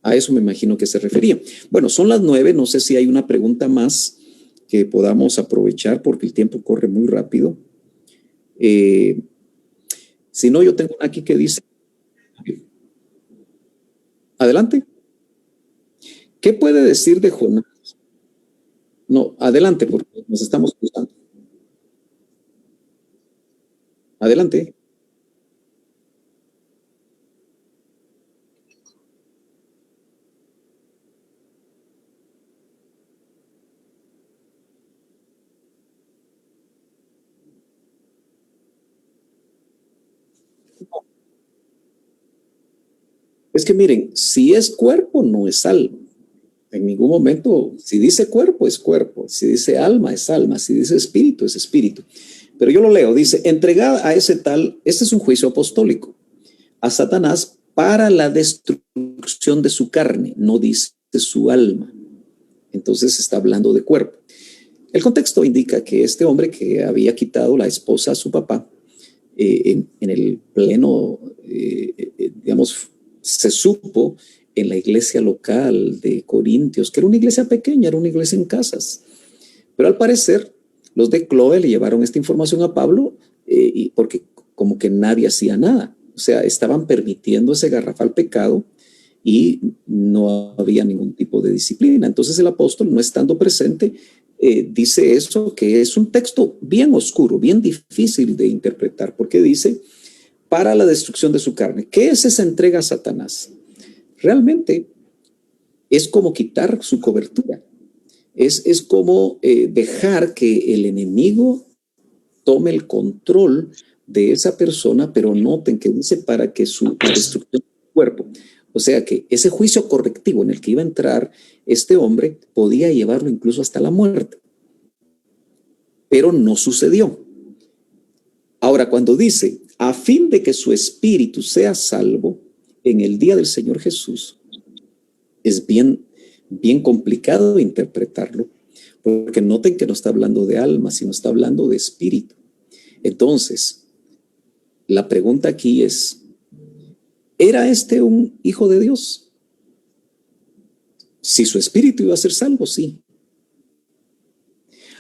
A eso me imagino que se refería. Bueno, son las 9, no sé si hay una pregunta más que podamos aprovechar porque el tiempo corre muy rápido. Si no, yo tengo aquí que dice, adelante. ¿Qué puede decir de Jonás? No, adelante, porque nos estamos cruzando. Adelante. Es que miren, si es cuerpo, no es alma. En ningún momento, si dice cuerpo, es cuerpo. Si dice alma, es alma. Si dice espíritu, es espíritu. Pero yo lo leo, dice, entregada a ese tal, este es un juicio apostólico, a Satanás para la destrucción de su carne, no dice su alma. Entonces está hablando de cuerpo. El contexto indica que este hombre que había quitado la esposa a su papá, en el pleno, digamos, se supo en la iglesia local de Corintios, que era una iglesia pequeña, era una iglesia en casas. Pero al parecer, los de Cloe le llevaron esta información a Pablo porque como que nadie hacía nada. O sea, estaban permitiendo ese garrafal pecado y no había ningún tipo de disciplina. Entonces el apóstol, no estando presente, dice eso, que es un texto bien oscuro, bien difícil de interpretar, porque dice, para la destrucción de su carne. ¿Qué es esa entrega a Satanás? Realmente es como quitar su cobertura. Es como dejar que el enemigo tome el control de esa persona, pero noten que dice para que su destrucción del cuerpo. O sea que ese juicio correctivo en el que iba a entrar este hombre podía llevarlo incluso hasta la muerte. Pero no sucedió. Ahora, cuando dice, a fin de que su espíritu sea salvo en el día del Señor Jesús, es bien complicado interpretarlo, Porque noten que no está hablando de alma, sino está hablando de espíritu. Entonces, la pregunta aquí es, ¿era este un hijo de Dios? Si su espíritu iba a ser salvo, sí.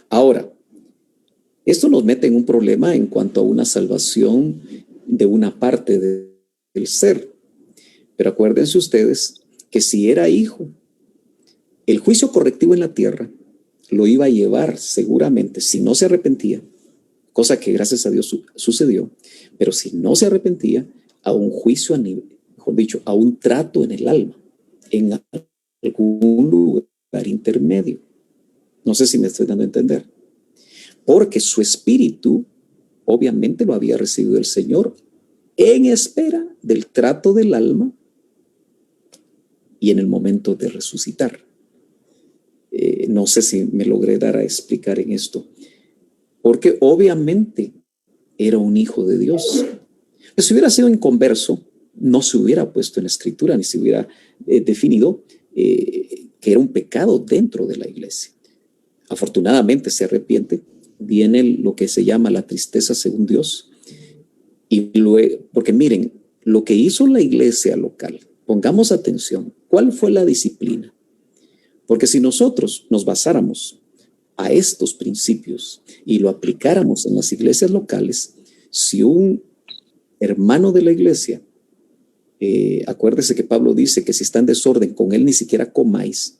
Ahora, esto nos mete en un problema en cuanto a una salvación de una parte del ser. Pero acuérdense ustedes que si era hijo, el juicio correctivo en la tierra lo iba a llevar seguramente, si no se arrepentía, cosa que gracias a Dios sucedió, pero si no se arrepentía, a un juicio a nivel, mejor dicho, a un trato en el alma, en algún lugar intermedio. No sé si me estoy dando a entender. Porque su espíritu obviamente lo había recibido el Señor en espera del trato del alma y en el momento de resucitar. No sé si me logré dar a explicar en esto, porque obviamente era un hijo de Dios. Si hubiera sido inconverso, no se hubiera puesto en la escritura, ni se hubiera definido que era un pecado dentro de la iglesia. Afortunadamente se arrepiente, viene lo que se llama la tristeza según Dios, y luego, porque miren, lo que hizo la iglesia local, pongamos atención, ¿cuál fue la disciplina? Porque si nosotros nos basáramos a estos principios y lo aplicáramos en las iglesias locales, si un hermano de la iglesia, acuérdese que Pablo dice que si está en desorden, con él ni siquiera comáis,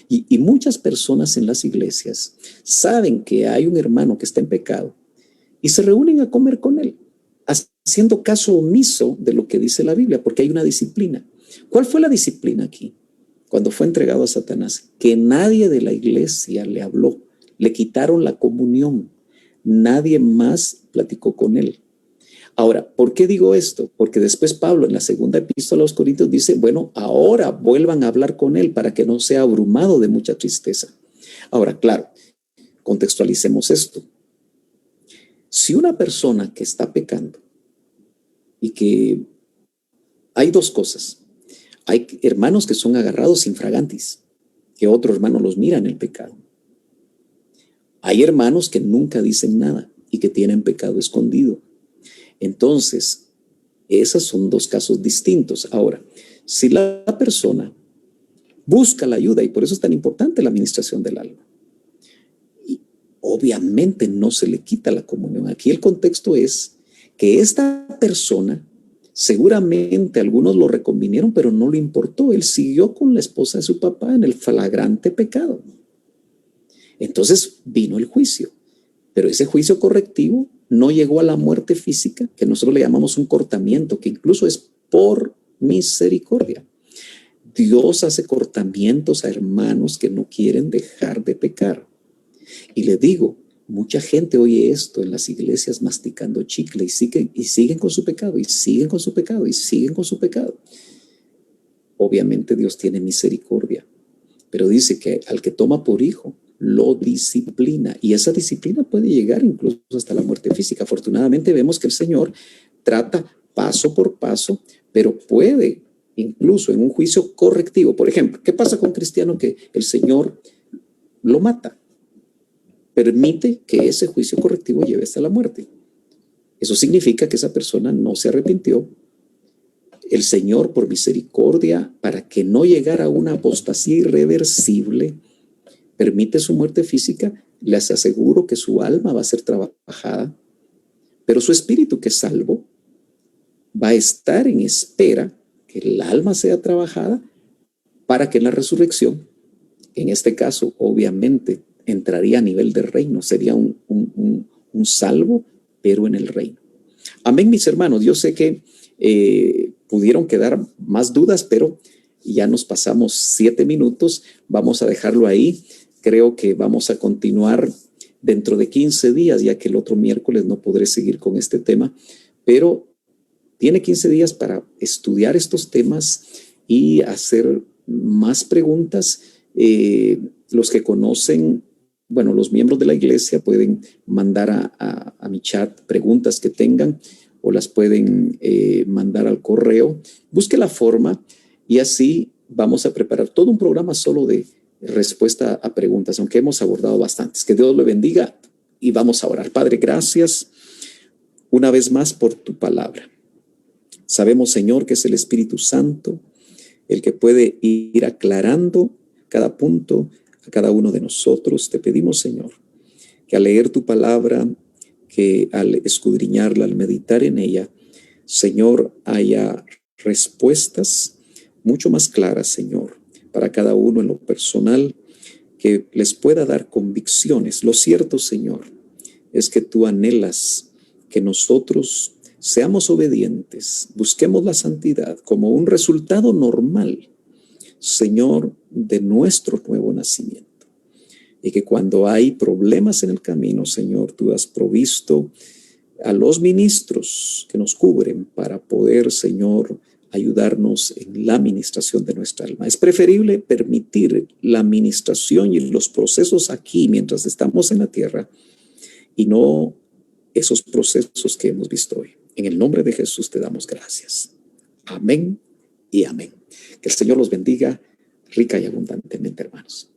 y muchas personas en las iglesias saben que hay un hermano que está en pecado y se reúnen a comer con él, haciendo caso omiso de lo que dice la Biblia, porque hay una disciplina. ¿Cuál fue la disciplina aquí? Cuando fue entregado a Satanás, que nadie de la iglesia le habló, le quitaron la comunión, nadie más platicó con él. Ahora, ¿por qué digo esto? Porque después Pablo en la segunda epístola a los Corintios dice, bueno, ahora vuelvan a hablar con él para que no sea abrumado de mucha tristeza. Ahora, claro, contextualicemos esto. Si una persona que está pecando y que hay dos cosas, hay hermanos que son agarrados infragantis, que otro hermano los mira en el pecado. Hay hermanos que nunca dicen nada y que tienen pecado escondido. Entonces, esos son dos casos distintos. Ahora, si la persona busca la ayuda, y por eso es tan importante la administración del alma, y obviamente no se le quita la comunión. Aquí el contexto es que esta persona, seguramente algunos lo reconvinieron, pero no le importó. Él siguió con la esposa de su papá en el flagrante pecado. Entonces vino el juicio, pero ese juicio correctivo no llegó a la muerte física, que nosotros le llamamos un cortamiento, que incluso es por misericordia. Dios hace cortamientos a hermanos que no quieren dejar de pecar. Y le digo, mucha gente oye esto en las iglesias masticando chicle y siguen con su pecado, y siguen con su pecado, y siguen con su pecado. Obviamente Dios tiene misericordia, pero dice que al que toma por hijo, lo disciplina, y esa disciplina puede llegar incluso hasta la muerte física. Afortunadamente vemos que el Señor trata paso por paso, pero puede incluso en un juicio correctivo. Por ejemplo, ¿qué pasa con un cristiano que el Señor lo mata? Permite que ese juicio correctivo lleve hasta la muerte. Eso significa que esa persona no se arrepintió. El Señor, por misericordia, para que no llegara a una apostasía irreversible, permite su muerte física. Les aseguro que su alma va a ser trabajada, pero su espíritu, que es salvo, va a estar en espera que el alma sea trabajada para que en la resurrección, en este caso, obviamente, entraría a nivel de reino, sería un salvo, pero en el reino. Amén, mis hermanos. Yo sé que pudieron quedar más dudas, pero ya nos pasamos 7 minutos. Vamos a dejarlo ahí. Creo que vamos a continuar dentro de 15 días, ya que el otro miércoles no podré seguir con este tema, pero tiene 15 días para estudiar estos temas y hacer más preguntas. Los que conocen, bueno, los miembros de la iglesia pueden mandar a mi chat preguntas que tengan, o las pueden mandar al correo. Busque la forma y así vamos a preparar todo un programa solo de respuesta a preguntas, aunque hemos abordado bastantes. Que Dios le bendiga y vamos a orar. Padre, gracias una vez más por tu palabra. Sabemos, Señor, que es el Espíritu Santo el que puede ir aclarando cada punto a cada uno de nosotros. Te pedimos, Señor, que al leer tu palabra, que al escudriñarla, al meditar en ella, Señor, haya respuestas mucho más claras, Señor, para cada uno en lo personal, que les pueda dar convicciones. Lo cierto, Señor, es que tú anhelas que nosotros seamos obedientes, busquemos la santidad como un resultado normal, Señor, de nuestro nuevo nacimiento. Y que cuando hay problemas en el camino, Señor, tú has provisto a los ministros que nos cubren para poder, Señor, ayudarnos en la administración de nuestra alma. Es preferible permitir la administración y los procesos aquí mientras estamos en la tierra y no esos procesos que hemos visto hoy. En el nombre de Jesús te damos gracias. Amén y amén. Que el Señor los bendiga rica y abundantemente, hermanos.